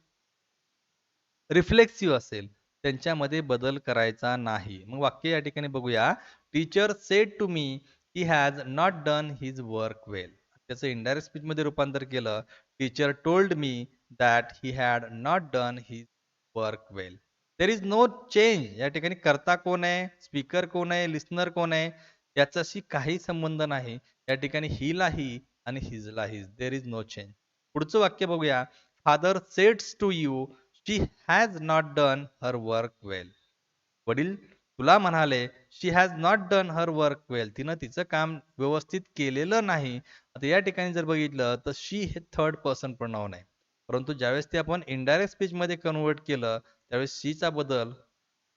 रिफ्लेक्सिव्ह असेल, त्यांच्यामध्ये बदल करायचा नाही. मग वाक्य या ठिकाणी बघूया. Teacher said to me he has not done his work well. त्याचं इनडायरेक्ट स्पीचमध्ये रूपांतर केलं. Teacher told me that he had not done his work well. There is no change. या ठिकाणी कर्ता कोण आहे, स्पीकर कोण आहे, लिस्नर कोण आहे, याच्याशी काही संबंध नाही. या ठिकाणी हीला ही आणि हिजला his. There is no change. पुढचं वाक्य बघूया. फादर सेड्स to you she has not done her work well. वडील तुला म्हणाले she has not done her work well. तिनं तिचं काम व्यवस्थित केलेलं नाही. आता या ठिकाणी जर बघितलं तर शी हे थर्ड पर्सन प्रोनाउन आहे. परंतु ज्यावेळेस ते आपण इनडायरेक्ट स्पीच मध्ये कन्वर्ट केलं त्यावेळेस शीचा बदल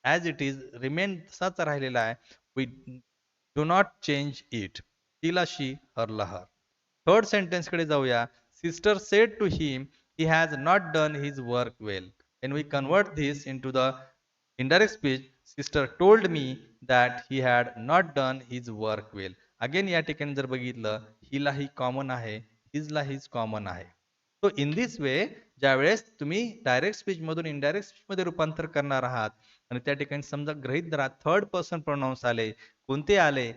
ॲज इट इज रिमेन तसाच राहिलेला आहे. We do not change it. तिला शी, हरला हर. थर्ड सेंटेन्स कडे जाऊया. Sister said to him he has not done his work well. When we convert this into the indirect speech, sister told me that he had not done his work well. Again या ठिकाणी जर बघितलं हिला ही common आहे, Hijla his common आहे. So in this वे ज्यावेळेस तुम्ही direct speech मधून इनडायरेक्ट स्पीच मध्ये रूपांतर करणार आहात आणि त्या ठिकाणी समजा गृहीत धरा थर्ड पर्सन प्रोनाउन्स आले. कोणते आले?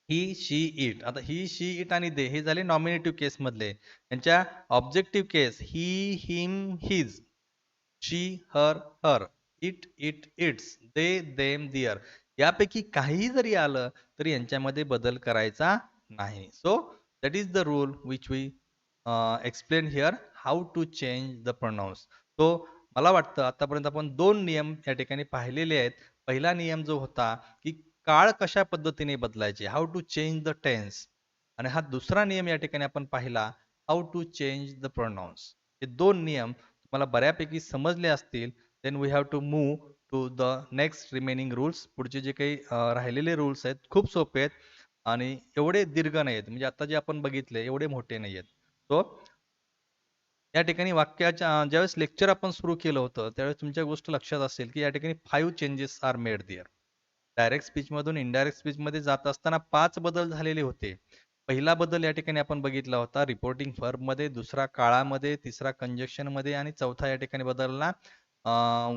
ही, शी, इट. आता ही, शी, इट आणि दे हे झाले नॉमिनेटिव्ह केस मधले. यांच्या objective case he, him, his, she, her, her, it, its, they, them, their यापैकी काहीही जरी आलं तरी यांच्यामध्ये बदल करायचा नाही. So that is the rule which we explain here how to change the pronouns. सो मला वाटतं आतापर्यंत आपण दोन नियम या ठिकाणी पाहिलेले आहेत. पहिला नियम जो होता की काळ कशा पद्धतीने बदलायचे, how to change the tense. आणि हा दुसरा नियम या ठिकाणी आपण पाहिला, how to change the pronouns. हे दोन नियम तुम्हाला बऱ्यापैकी समजले असतील. Then we have to move to the next remaining rules. पुढचे जे काही राहिलेले रूल्स आहेत खूप सोपे आहेत आणि एवढे दीर्घ नाही आहेत. म्हणजे आता जे आपण बघितले एवढे मोठे नाही आहेत. सो या ठिकाणी वाक्याच्या ज्यावेळेस लेक्चर आपण सुरू केलं होतं त्यावेळेस तुमच्या गोष्ट लक्षात असेल की या ठिकाणी 5 changes are made there. Direct speech मधून इनडायरेक्ट स्पीच मध्ये जात असताना 5 बदल झालेले होते. पहिला बदल या ठिकाणी आपण बघितला होता रिपोर्टिंग फर्ब मध्ये, दुसरा काळामध्ये, तिसरा कंजक्शन मध्ये आणि चौथा या ठिकाणी बदलला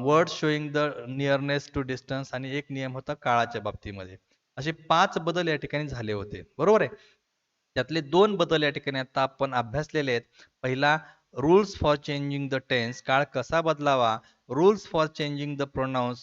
word showing the nearness to distance आणि एक नियम होता काळाच्या बाबतीमध्ये. असे 5 बदल या ठिकाणी झाले होते. बरोबर आहे. त्यातले 2 बदल या ठिकाणी आता आपण अभ्यासलेले आहेत. पहिला rules for changing the tense, काळ कसा बदलावा, rules for changing the pronouns,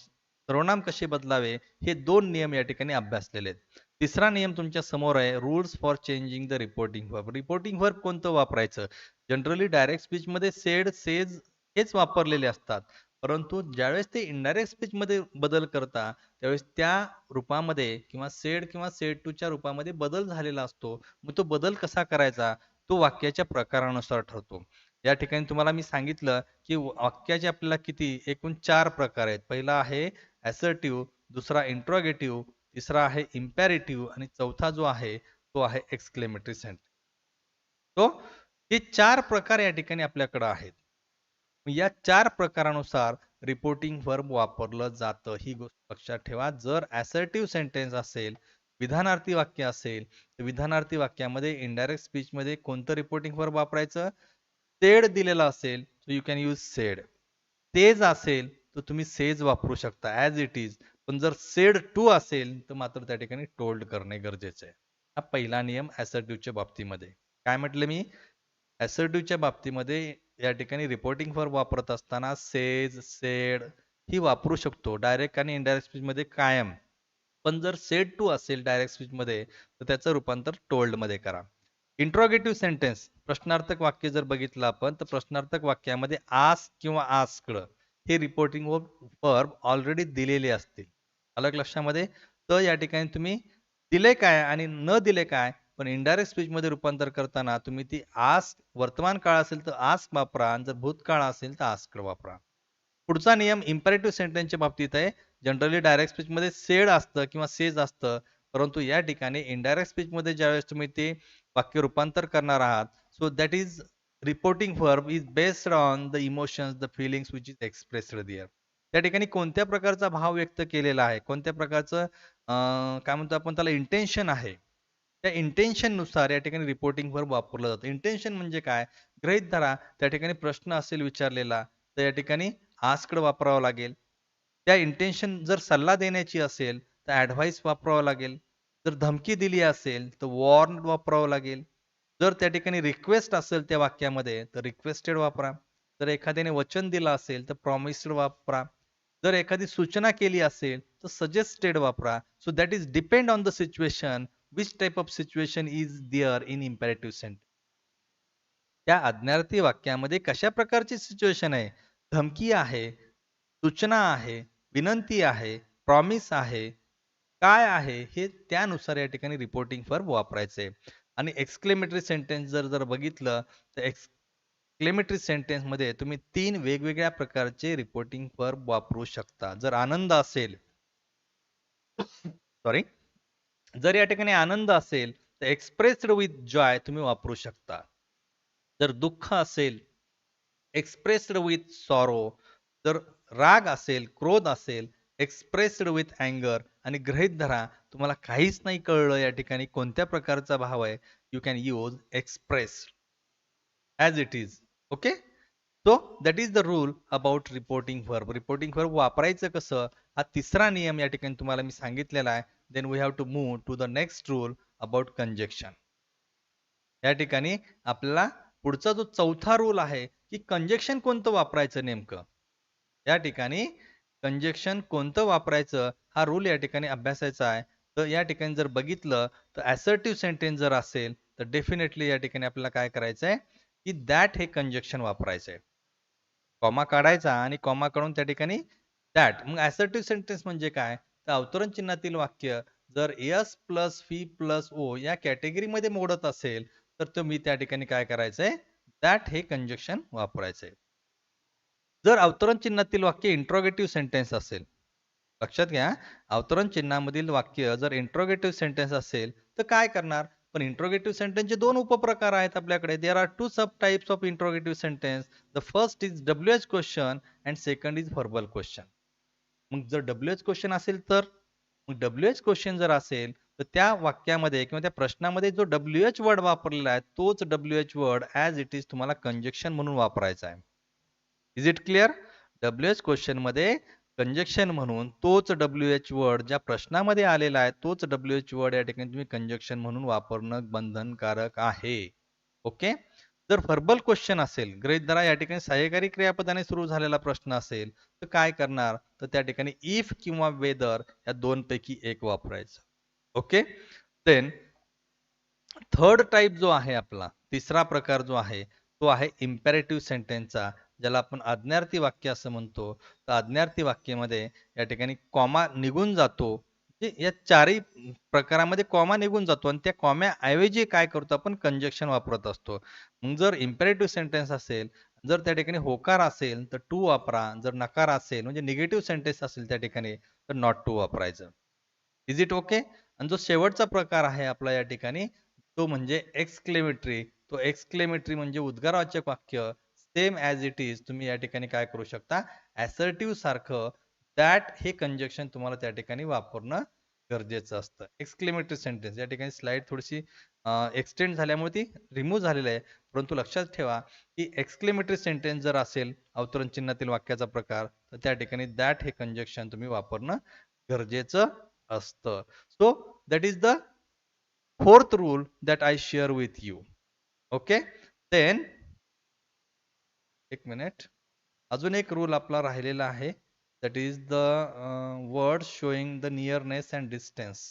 सर्वनाम कसे बदलावे, हे 2 नियम या ठिकाणी अभ्यासलेले आहेत. तिसरा नियम तुमच्या समोर आहे rules for changing the reporting verb. Reporting verb कोणतं वापरायचं? जनरली डायरेक्ट स्पीच मध्ये सेड, सेज हेच वापरलेले असतात. परंतु ज्यावेळेस ते इनडायरेक्ट स्पीच मध्ये बदल करता त्यावेळेस त्या रूपामध्ये किंवा सेड किंवा सेड टू च्या रूपामध्ये बदल झालेला असतो. मग तो बदल कसा करायचा तो वाक्याच्या प्रकारानुसार ठरतो. या ठिकाणी तुम्हाला मी सांगितलं की वाक्याचे आपल्याला किती एकूण 4 प्रकार आहेत. पहिला आहे असर्टिव्ह, दुसरा इंट्रोगेटिव्ह, तिसरा आहे इम्पॅरेटिव्ह आणि चौथा जो आहे तो आहे एक्सक्लेमेटरी सेंटेन्स. तो हे 4 प्रकार या ठिकाणी आपल्याकडे आहेत. या 4 प्रकारानुसार रिपोर्टिंग वर्ब वापरलं जातं. ही गोष्ट लक्षात ठेवा. जर असर्टिव्ह सेंटेन्स असेल, विधानार्थी वाक्य असेल तर विधानार्थी वाक्यामध्ये इनडायरेक्ट स्पीच मध्ये कोणतं रिपोर्टिंग वर्ब वापरायचं? सेड दिलेला असेल तर यू कॅन यूज सेड. तेज असेल तर तुम्ही सेज वापरू शकता ऍज इट इज. पण जर सेड टू असेल तर मात्र त्या ठिकाणी टोल्ड करणे गरजेचे आहे. हा पहिला नियम असर्टिव्हच्या बाबतीमध्ये. काय म्हटलं मी? असर्टिव्हच्या बाबतीमध्ये या ठिकाणी रिपोर्टिंग फॉर वापरत असताना सेज, सेड ही वापरू शकतो डायरेक्ट आणि इनडायरेक्ट स्पीच मध्ये कायम. पण जर सेड टू असेल डायरेक्ट स्पीच मध्ये तर त्याचं रूपांतर टोल्ड मध्ये करा. इंट्रोगेटिव्ह सेंटेन्स प्रश्नार्थक वाक्य जर बघितलं आपण तर प्रश्नार्थक वाक्यामध्ये आस्क किंवा आस्क्ड हे रिपोर्टिंग वर्ब ऑलरेडी दिलेले असतील. अलग लक्षामध्ये. तर या ठिकाणी तुम्ही दिले काय आणि न दिले काय पण इनडायरेक्ट स्पीच मध्ये रूपांतर करताना तुम्ही ती आस्क वर्तमान काळ असेल तर आस्क वापरा आणि जर भूतकाळ असेल तर आस्क्ड वापरा. पुढचा नियम इम्परेटिव्ह सेंटेन्सच्या बाबतीत आहे. जनरली डायरेक्ट स्पीच मध्ये सेड असतं किंवा सेज असतं. परंतु या ठिकाणी इनडायरेक्ट स्पीच मध्ये ज्यावेळेस तुम्ही ते वाक्य रूपांतर करणार आहात so that is reporting verb is based on the emotions, the feelings which is expressed there. त्या ठिकाणी कोणत्या प्रकारचा भाव व्यक्त केलेला आहे, कोणत्या प्रकारचं काय म्हणतो आपण त्याला इंटेन्शन आहे त्या इंटेन्शन नुसार या ठिकाणी रिपोर्टिंग वर्ब वापरलं जातं. इंटेन्शन म्हणजे काय? गृहीत धरा त्या ठिकाणी प्रश्न असेल विचारलेला, तर या ठिकाणी आस्क्ड वापरावं लागेल. त्या इंटेन्शन जर सल्ला देण्याची असेल तर ऍडव्हाइस वापरावं लागेल. जर धमकी दिली असेल तर वॉर्न वापरावं लागेल. जर त्या ठिकाणी रिक्वेस्ट असेल त्या वाक्यामध्ये तर रिक्वेस्टेड वापरा. जर एखाद्याने वचन दिलं असेल तर प्रॉमिस्ड वापरा. जर एखादी सूचना केली असेल तर सजेस्टेड वापरा. So that is depend on the situation which type of situation is there in imperative sentence. त्या आज्ञार्थी वाक्यामध्ये कशा प्रकारची सिच्युएशन आहे? धमकी आहे, सूचना आहे, विनंती आहे, प्रॉमिस आहे, काय आहे हे त्यानुसार या ठिकाणी रिपोर्टिंग वर्ब वापरायचे. आणि एक्सक्लेमेटरी सेंटेन्स जर जर बघितलं तर एक्सक्लेमेटरी सेंटेन्स मध्ये तुम्ही 3 वेगवेगळ्या प्रकारचे रिपोर्टिंग वर्ब वापरू शकता. जर आनंद असेल, सॉरी, जर या ठिकाणी आनंद असेल तर एक्सप्रेस्ड विथ जॉय तुम्ही वापरू शकता. जर दुःख असेल, एक्सप्रेस्ड विथ सॉरो. जर राग असेल, क्रोध असेल, एक्सप्रेस्ड विथ अँगर. आणि गृहीत धरा तुम्हाला काहीच नाही कळलं या ठिकाणी कोणत्या प्रकारचा भाव आहे, you can use express as it is. Okay. So that is the rule about reporting verb. Reporting verb वापरायचं कसं, हा तिसरा नियम या ठिकाणी तुम्हाला मी सांगितलेला आहे. Then we have to move to the next rule about conjunction. या ठिकाणी आपल्याला पुढचा जो चौथा रूल आहे की कंजेक्शन कोणतं वापरायचं नेमकं. या ठिकाणी कंजेक्शन कोणतं वापरायचं हा रूल या ठिकाणी अभ्यासायचा आहे. तर या ठिकाणी जर बघितलं तर ॲसर्टिव्ह सेंटेन्स जर असेल तर डेफिनेटली या ठिकाणी आपल्याला काय करायचं आहे की दॅट हे कंजेक्शन वापरायचं आहे. कॉमा काढायचा आणि कॉमा काढून त्या ठिकाणी दॅट. मग ॲसर्टिव्ह सेंटेन्स म्हणजे काय? तर अवतरण चिन्हातील वाक्य जर S plus V plus O या कॅटेगरीमध्ये मोडत असेल तर तुम्ही त्या ठिकाणी काय करायचंय, दॅट हे कंजक्शन वापरायचंय. जर अवतरण चिन्हातील वाक्य इंट्रोगेटिव्ह सेंटेन्स असेल, लक्षात घ्या, अवतरण चिन्हामधील वाक्य जर इंट्रोगेटिव्ह सेंटेन्स असेल तर काय करणार. पण इंट्रोगेटिव्ह सेंटेन्सचे दोन उपप्रकार आहेत आपल्याकडे. There are two sub types of interrogative sentence. The first is W H question and second is verbal question. मग जर डब्ल्यू एच क्वेश्चन असेल तर, मग डब्ल्यू एच क्वेश्चन जर असेल तर त्या वाक्यामध्ये किंवा त्या प्रश्नामध्ये जो डब्ल्यू एच वर्ड वापरलेला आहे तोच W H word as it is तुम्हाला कंजक्शन म्हणून वापरायचा आहे. Is it clear? W H question मध्ये कंजक्शन म्हणून तोच डब्ल्यू एच वर्ड ज्या प्रश्नामध्ये आलेला आहे तोच डब्ल्यू एच वर्ड या ठिकाणी तुम्ही कंजक्शन म्हणून वापरणं बंधनकारक आहे. ओके. जर व्हर्बल क्वेश्चन असेल, गृहीत धरा या ठिकाणी सहाय्यकारी क्रियापदाने सुरू झालेला प्रश्न असेल तर काय करणार, तर त्या ठिकाणी इफ किंवा वेदर या दोन पैकी एक वापरायचं. ओके. देन थर्ड टाइप जो आहे आपला तिसरा प्रकार जो आहे तो आहे इम्पेरेटिव्ह सेंटेन्सचा, ज्याला आपण आज्ञार्थी वाक्य असं म्हणतो. तर आज्ञार्थी वाक्यामध्ये या ठिकाणी कॉमा निघून जातो. या चारही प्रकारामध्ये कॉमा निघून जातो आणि त्या कॉम्याऐवजी काय करतो आपण, कंजक्शन वापरत असतो. मग जर इम्पेरेटिव्ह सेंटेन्स असेल, जर त्या ठिकाणी होकार असेल तर टू वापरा. जर नकार असेल म्हणजे निगेटिव्ह सेंटेन्स असेल त्या ठिकाणी तर नॉट टू वापरायचं. Is it okay? आणि जो शेवटचा प्रकार आहे आपला या ठिकाणी तो म्हणजे एक्सक्लेमेटरी. तो एक्सक्लेमेटरी म्हणजे उद्गारवाचक वाक्य सेम ॲज इट इज तुम्ही या ठिकाणी काय करू शकता, ॲसर्टिव्ह सारखं दॅट हे कंजक्शन तुम्हाला त्या ठिकाणी वापरणं गरजेचं असतं. एक्सक्लेमेटरी सेंटेन्स या ठिकाणी स्लाइड थोडीशी एक्सटेंड झाल्यामुळे ती रिमूव्ह झालेली आहे. परंतु लक्षात ठेवा की एक्सक्लेमेटरी सेंटेन्स जर असेल अवतरण चिन्हातील वाक्याचा प्रकार तर त्या ठिकाणी दॅट हे कंजक्शन तुम्ही वापरणं गरजेचं असतं. So that is the fourth rule that I share with you. Okay. Then एक मिनिट, अजून एक रूल आपला राहिलेला आहे. That is the word showing the nearness and distance.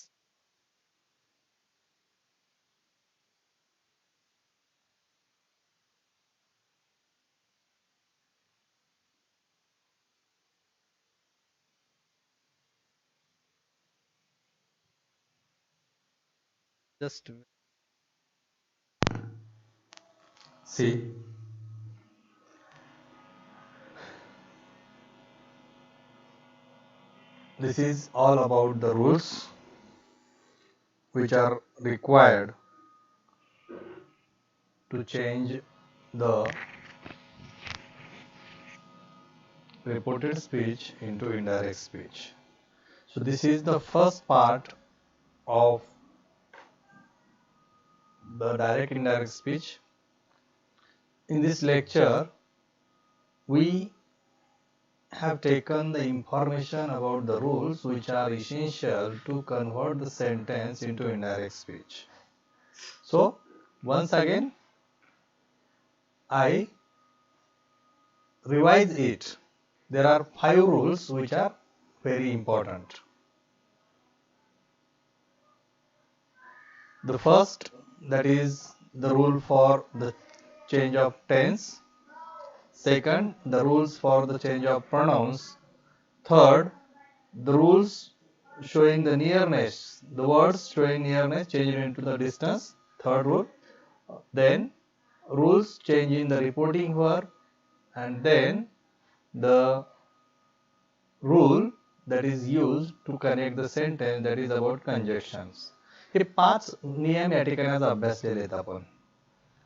Just See, this is all about the rules which are required to change the reported speech into indirect speech. So this is the first part of the direct indirect speech. In this lecture, we have taken the information about the rules which are essential to convert the sentence into indirect speech. So, once again, I revise it. There are 5 rules which are very important. The first, that is the rule for the change of tense. Second, the rules for the change of pronouns. Third, the rules showing the nearness, the words showing nearness changing into the distance. Third rule. Then rules changing the reporting verb, and then the rule that is used to connect the sentence, that is about conjunctions. हे 5 नियम या ठिकाणी आज अभ्यासलेले आहेत आपण.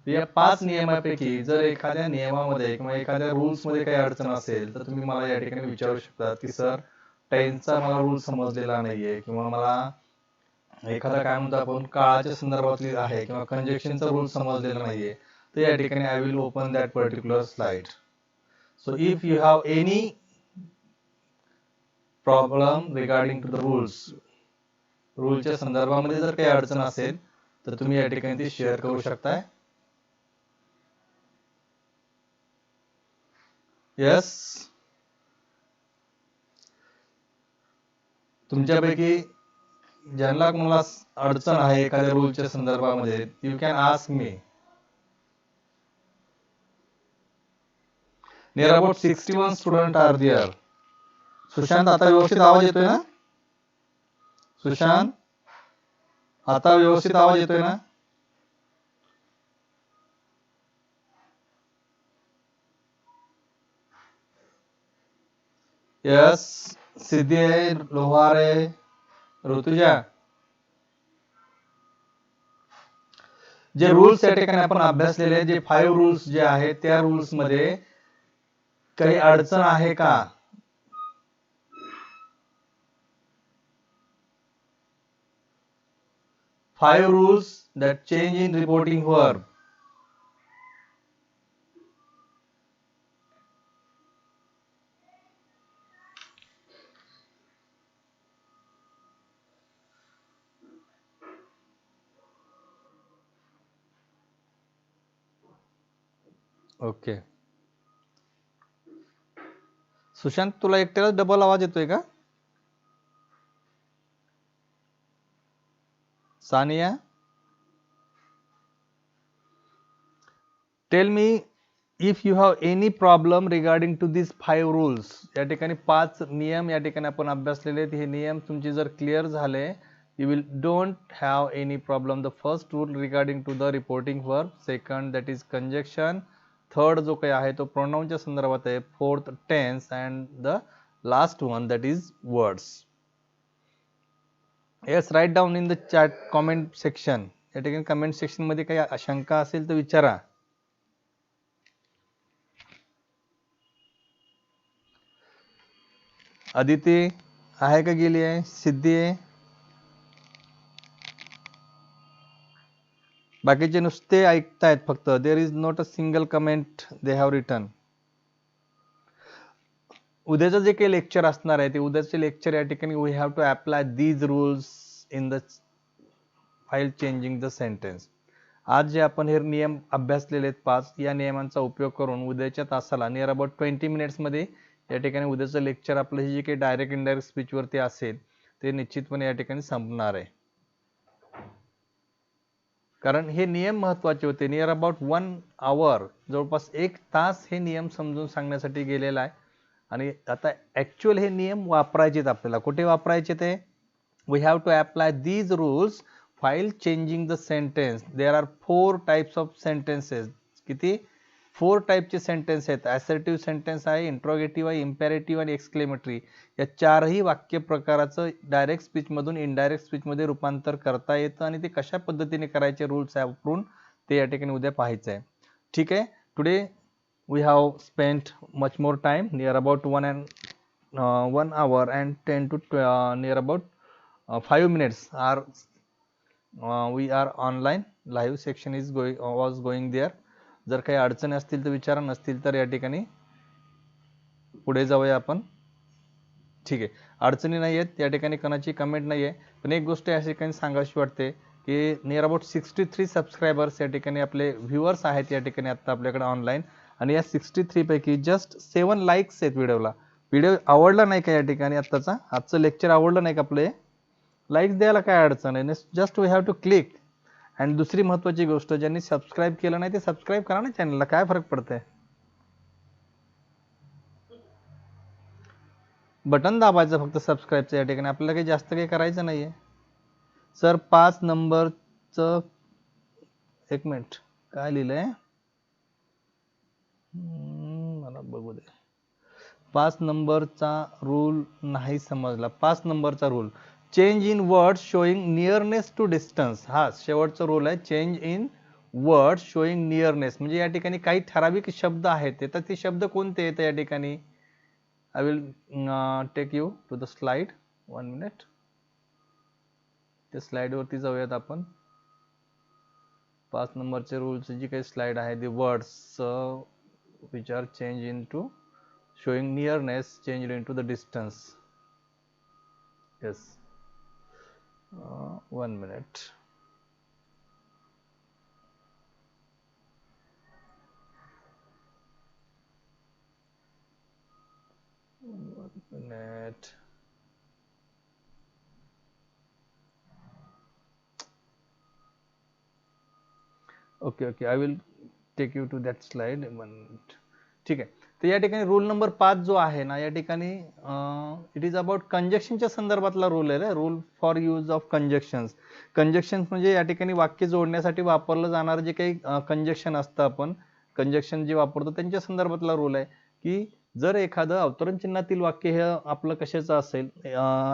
या 5 नियमापैकी जर एखाद्या नियमामध्ये किंवा एखाद्या रूल्स मध्ये काही अडचण असेल तर तुम्ही मला या ठिकाणी विचारू शकता की सर टेन्सचा मला रूल समजलेला नाहीये किंवा मला एखादा काय म्हणतो आपण काळाच्या संदर्भातली आहे किंवा कंजक्शनचा रूल समजलेला नाहीये, तर या ठिकाणी I will open that particular slide. So if you have any problem regarding to the रूलच्या संदर्भामध्ये जर काही अडचण असेल तर तुम्ही या ठिकाणी ती शेअर करू शकताय. यस, तुमच्यापैकी ज्यांना कोणाला अडचण आहे एखाद्या रूलच्या संदर्भामध्ये, you can ask me. Near about 61 student are there. Sushant, आता व्यवस्थित आवाज येतोय ना? सुशांत, आता व्यवस्थित आवाज येतोय ना? यस, सिद्धी, लोहारे, ऋतुजा. जे रूल्स या ठिकाणी आपण अभ्यासलेले जे 5 रूल्स जे आहेत त्या रूल्स मध्ये काही अडचण आहे का? Five rules that change in reporting verb. Okay. Sushant, तुला एकट्याला डबल आवाज येतोय का? Sania, tell me if you have any problem regarding to this 5 rules. या ठिकाणी 5 नियम या ठिकाणी आपण अभ्यासलेले आहेत. हे नियम तुमचे जर क्लिअर झाले, you will don't have any problem. The first rule regarding to the reporting verb, second that is conjunction, third जो काही आहे तो प्रोनाउनच्या संदर्भात आहे, fourth tense, and the last one that is words. Yes, write down in the chat comment section. या ठिकाणी comment section मध्ये काही शंका असेल तर विचारा. अदिती आहे का गेली आहे? सिद्धी आहे? बाकीचे नुसते ऐकतायत फक्त. There is not a single comment they have written. उद्याचं जे काही लेक्चर असणार आहे ते उद्याचे लेक्चर या ठिकाणी we have to apply these rules in the file changing the sentence. आज जे आपण हे नियम अभ्यासलेले आहेत 5, या नियमांचा उपयोग करून उद्याच्या तासाला नियर अबाउट 20 मिनिट्स मध्ये या ठिकाणी उद्याचं लेक्चर आपलं हे जे काही डायरेक्ट इनडायरेक्ट स्पीच वरती असेल ते निश्चितपणे या ठिकाणी संपणार आहे. कारण हे नियम महत्वाचे होते. नियर अबाउट 1 आवर, जवळपास 1 तास हे नियम समजून सांगण्यासाठी गेलेला आहे. आणि आता ऍक्च्युअल हे नियम वापरायचे आहेत आपल्याला. कुठे वापरायचे ते? We have to apply these rules while changing the sentence. There are 4 types of sentences. किती? 4 टाइपचे सेंटेन्स आहेत. असर्टिव्ह सेंटेन्स आहे, इंट्रोगेटिव्ह आहे, इम्पेरेटिव्ह आणि एक्सक्लेमेटरी. या 4ही वाक्य प्रकाराचं डायरेक्ट स्पीच मधून इनडायरेक्ट स्पीच मध्ये रूपांतर करता येतं आणि ते कशा पद्धतीने करायचे रूल्स वापरून ते या ठिकाणी उद्या पाहायचं आहे. ठीक आहे. Today we have spent much more time, near about 1 hour and 10 to near about 5 minutes are we are online, live section is going was going there. जर काही अडचणी असतील तर विचारा, नसतील तर या ठिकाणी पुढे जाऊया आपण. ठीक आहे, अडचणी नाही आहेत या ठिकाणी, कोणाची कमेंट नाही आहे. पण एक गोष्ट या ठिकाणी सांगावीशी वाटते की नियर अबाउट 63 सबस्क्रायबर्स या ठिकाणी आपले व्ह्युअर्स आहेत या ठिकाणी आत्ता आपल्याकडे ऑनलाईन. आणि या 63 पैकी जस्ट 7 लाईक्स आहेत व्हिडिओला. व्हिडिओ आवडला नाही का या ठिकाणी आत्ताचा, आजचं लेक्चर आवडलं नाही का आपले, लाईक्स द्यायला काय अडचण आहे, just we have to click. आणि दुसरी महत्त्वाची गोष्ट, ज्यांनी सबस्क्राईब केलं नाही ते सबस्क्राईब करा ना चॅनलला, काय फरक पडतंय. बटन दाबायचं फक्त सबस्क्राईबचं, या ठिकाणी आपल्याला काही जास्त काही करायचं नाही आहे. सर 5 नंबरचं, एक मिनिट काय लिहिलंय मला बघू दे. 5 नंबरचा रूल नाही समजला. 5 नंबरचा rule, change in word showing nearness to distance. हा शेवटचा रूल आहे, change in word showing nearness. म्हणजे या ठिकाणी काही ठराविक शब्द आहेत, तर ते शब्द कोणते येतात या ठिकाणी. I will take you to the slide, 1 minute. त्या स्लाइडवरती जाऊयात आपण. 5 नंबरच्या रूलची जी काही स्लाइड आहे, the words which are change into showing nearness changed into the distance. Yes, 1 minute. Okay, I will take you to that slide. 1 minute. ठीक आहे. तर या ठिकाणी रूल नंबर 5 जो आहे ना, या ठिकाणी इट इज अबाउट कंजक्शनच्या संदर्भातला रूल आहे. Rule for use of conjunctions. Conjunctions म्हणजे या ठिकाणी वाक्य जोडण्यासाठी वापरलं जाणारं जे काही कंजक्शन असतं, आपण कंजक्शन जे वापरतो त्यांच्या संदर्भातला रूल आहे की जर एखादं अवतरण चिन्हातील वाक्य हे आपलं कशाचं असेल,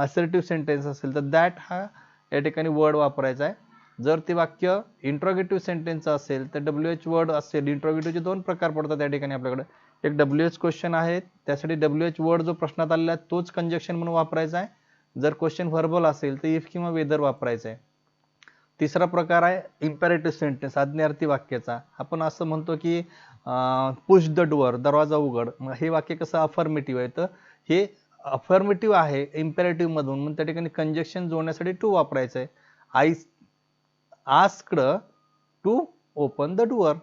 असर्टिव्ह सेंटेन्स असेल, तर दॅट हा या ठिकाणी वर्ड वापरायचा आहे. जर ते वाक्य इंट्रोगेटिव्ह सेंटेन्स असेल तर WH वर्ड असेल. इंट्रोगेटिव्हचे 2 प्रकार पडतात या ठिकाणी आपल्याकडे. एक WH क्वेश्चन आहे, त्यासाठी WH वर्ड जो प्रश्नात आलेला आहे तोच कंजक्शन म्हणून वापरायचा आहे. जर क्वेश्चन व्हर्बल असेल तर इफ किंवा वेदर वापरायचं आहे. तिसरा प्रकार आहे इम्पेरेटिव्ह सेंटेन्स, आज्ञार्थी वाक्याचा. आपण असं म्हणतो की पुश द डोअर, दरवाजा उघड. हे वाक्य कसं अफर्मेटिव्ह आहे, तर हे अफर्मेटिव्ह आहे इम्पेरेटिव्ह मधून, म्हणून त्या ठिकाणी कंजक्शन जोडण्यासाठी टू वापरायचं आहे. I asked to open the door,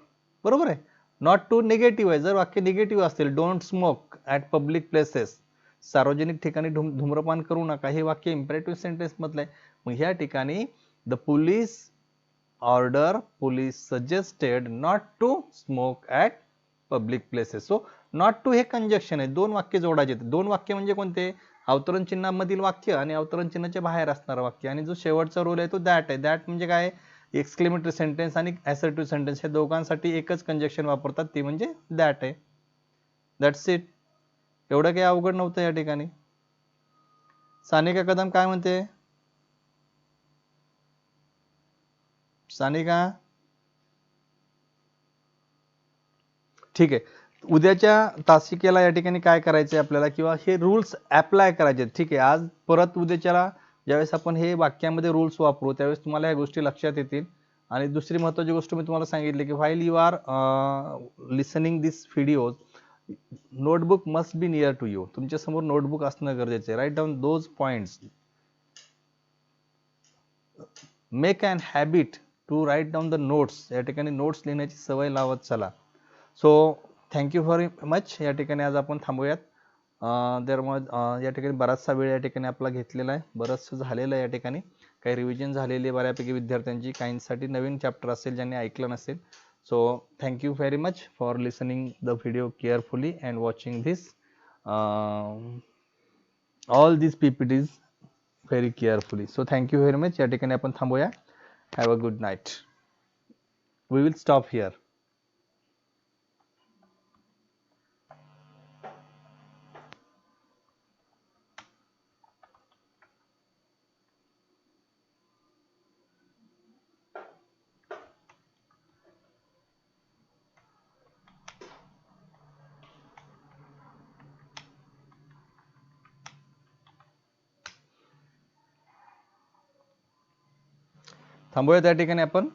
बरोबर आहे. नॉट टू निगेटिव्ह आहे. जर वाक्य निगेटिव्ह असेल, don't smoke at public places, सार्वजनिक ठिकाणी धूम्रपान करू नका, हे वाक्य इम्पेरेटिव्ह सेंटेन्स मधलं आहे. मग ह्या ठिकाणी the police order, police suggested not to smoke at public places. So not to हे कंजक्शन आहे. 2 वाक्य जोडायचे. 2 वाक्य म्हणजे कोणते, अवतरण चिन्हामधील वाक्य आणि अवतरण चिन्हाच्या बाहेर असणारं वाक्य. आणि जो शेवटचा रूल आहे तो दॅट आहे. दॅट म्हणजे काय, एक्सक्लेमेटरी सेंटेन्स आणि असर्टिव्ह सेंटेन्स हे दोघांसाठी एकच कंजक्शन वापरतात, ते म्हणजे दॅट आहे. That's it. एवढं काही अवघड नव्हतं या ठिकाणी. सानिका कदम काय म्हणते, सानिका. ठीक आहे, उद्याच्या तासिकेला या ठिकाणी काय करायचं आहे आपल्याला, किंवा हे रूल्स अप्लाय करायचे. ठीक आहे, आज परत उद्याच्याला ज्यावेळेस आपण हे वाक्यामध्ये रूल्स वापरू त्यावेळेस तुम्हाला या गोष्टी लक्षात येतील. आणि दुसरी महत्त्वाची गोष्ट मी तुम्हाला सांगितली की while you are listening this videos, notebook must be near to you. तुमच्या समोर नोटबुक असणं गरजेचं आहे. Write down those points. Make an habit to write down the notes. या ठिकाणी नोट्स लिहिण्याची सवय लावत चला. So thank you very much. या ठिकाणी आज आपण थांबूयात. या ठिकाणी बराचसा वेळ या ठिकाणी आपला घेतलेला आहे, बरंचसं झालेलं आहे या ठिकाणी. काही रिव्हिजन झालेली बऱ्यापैकी विद्यार्थ्यांची, काहींसाठी नवीन चॅप्टर असेल ज्यांनी ऐकलं नसेल. So thank you very much for listening the video carefully and watching this all this PPTs very carefully. So thank you very much. या ठिकाणी आपण थांबूया. Have a good night. We will stop here. थांबूया त्या ठिकाणी आपण.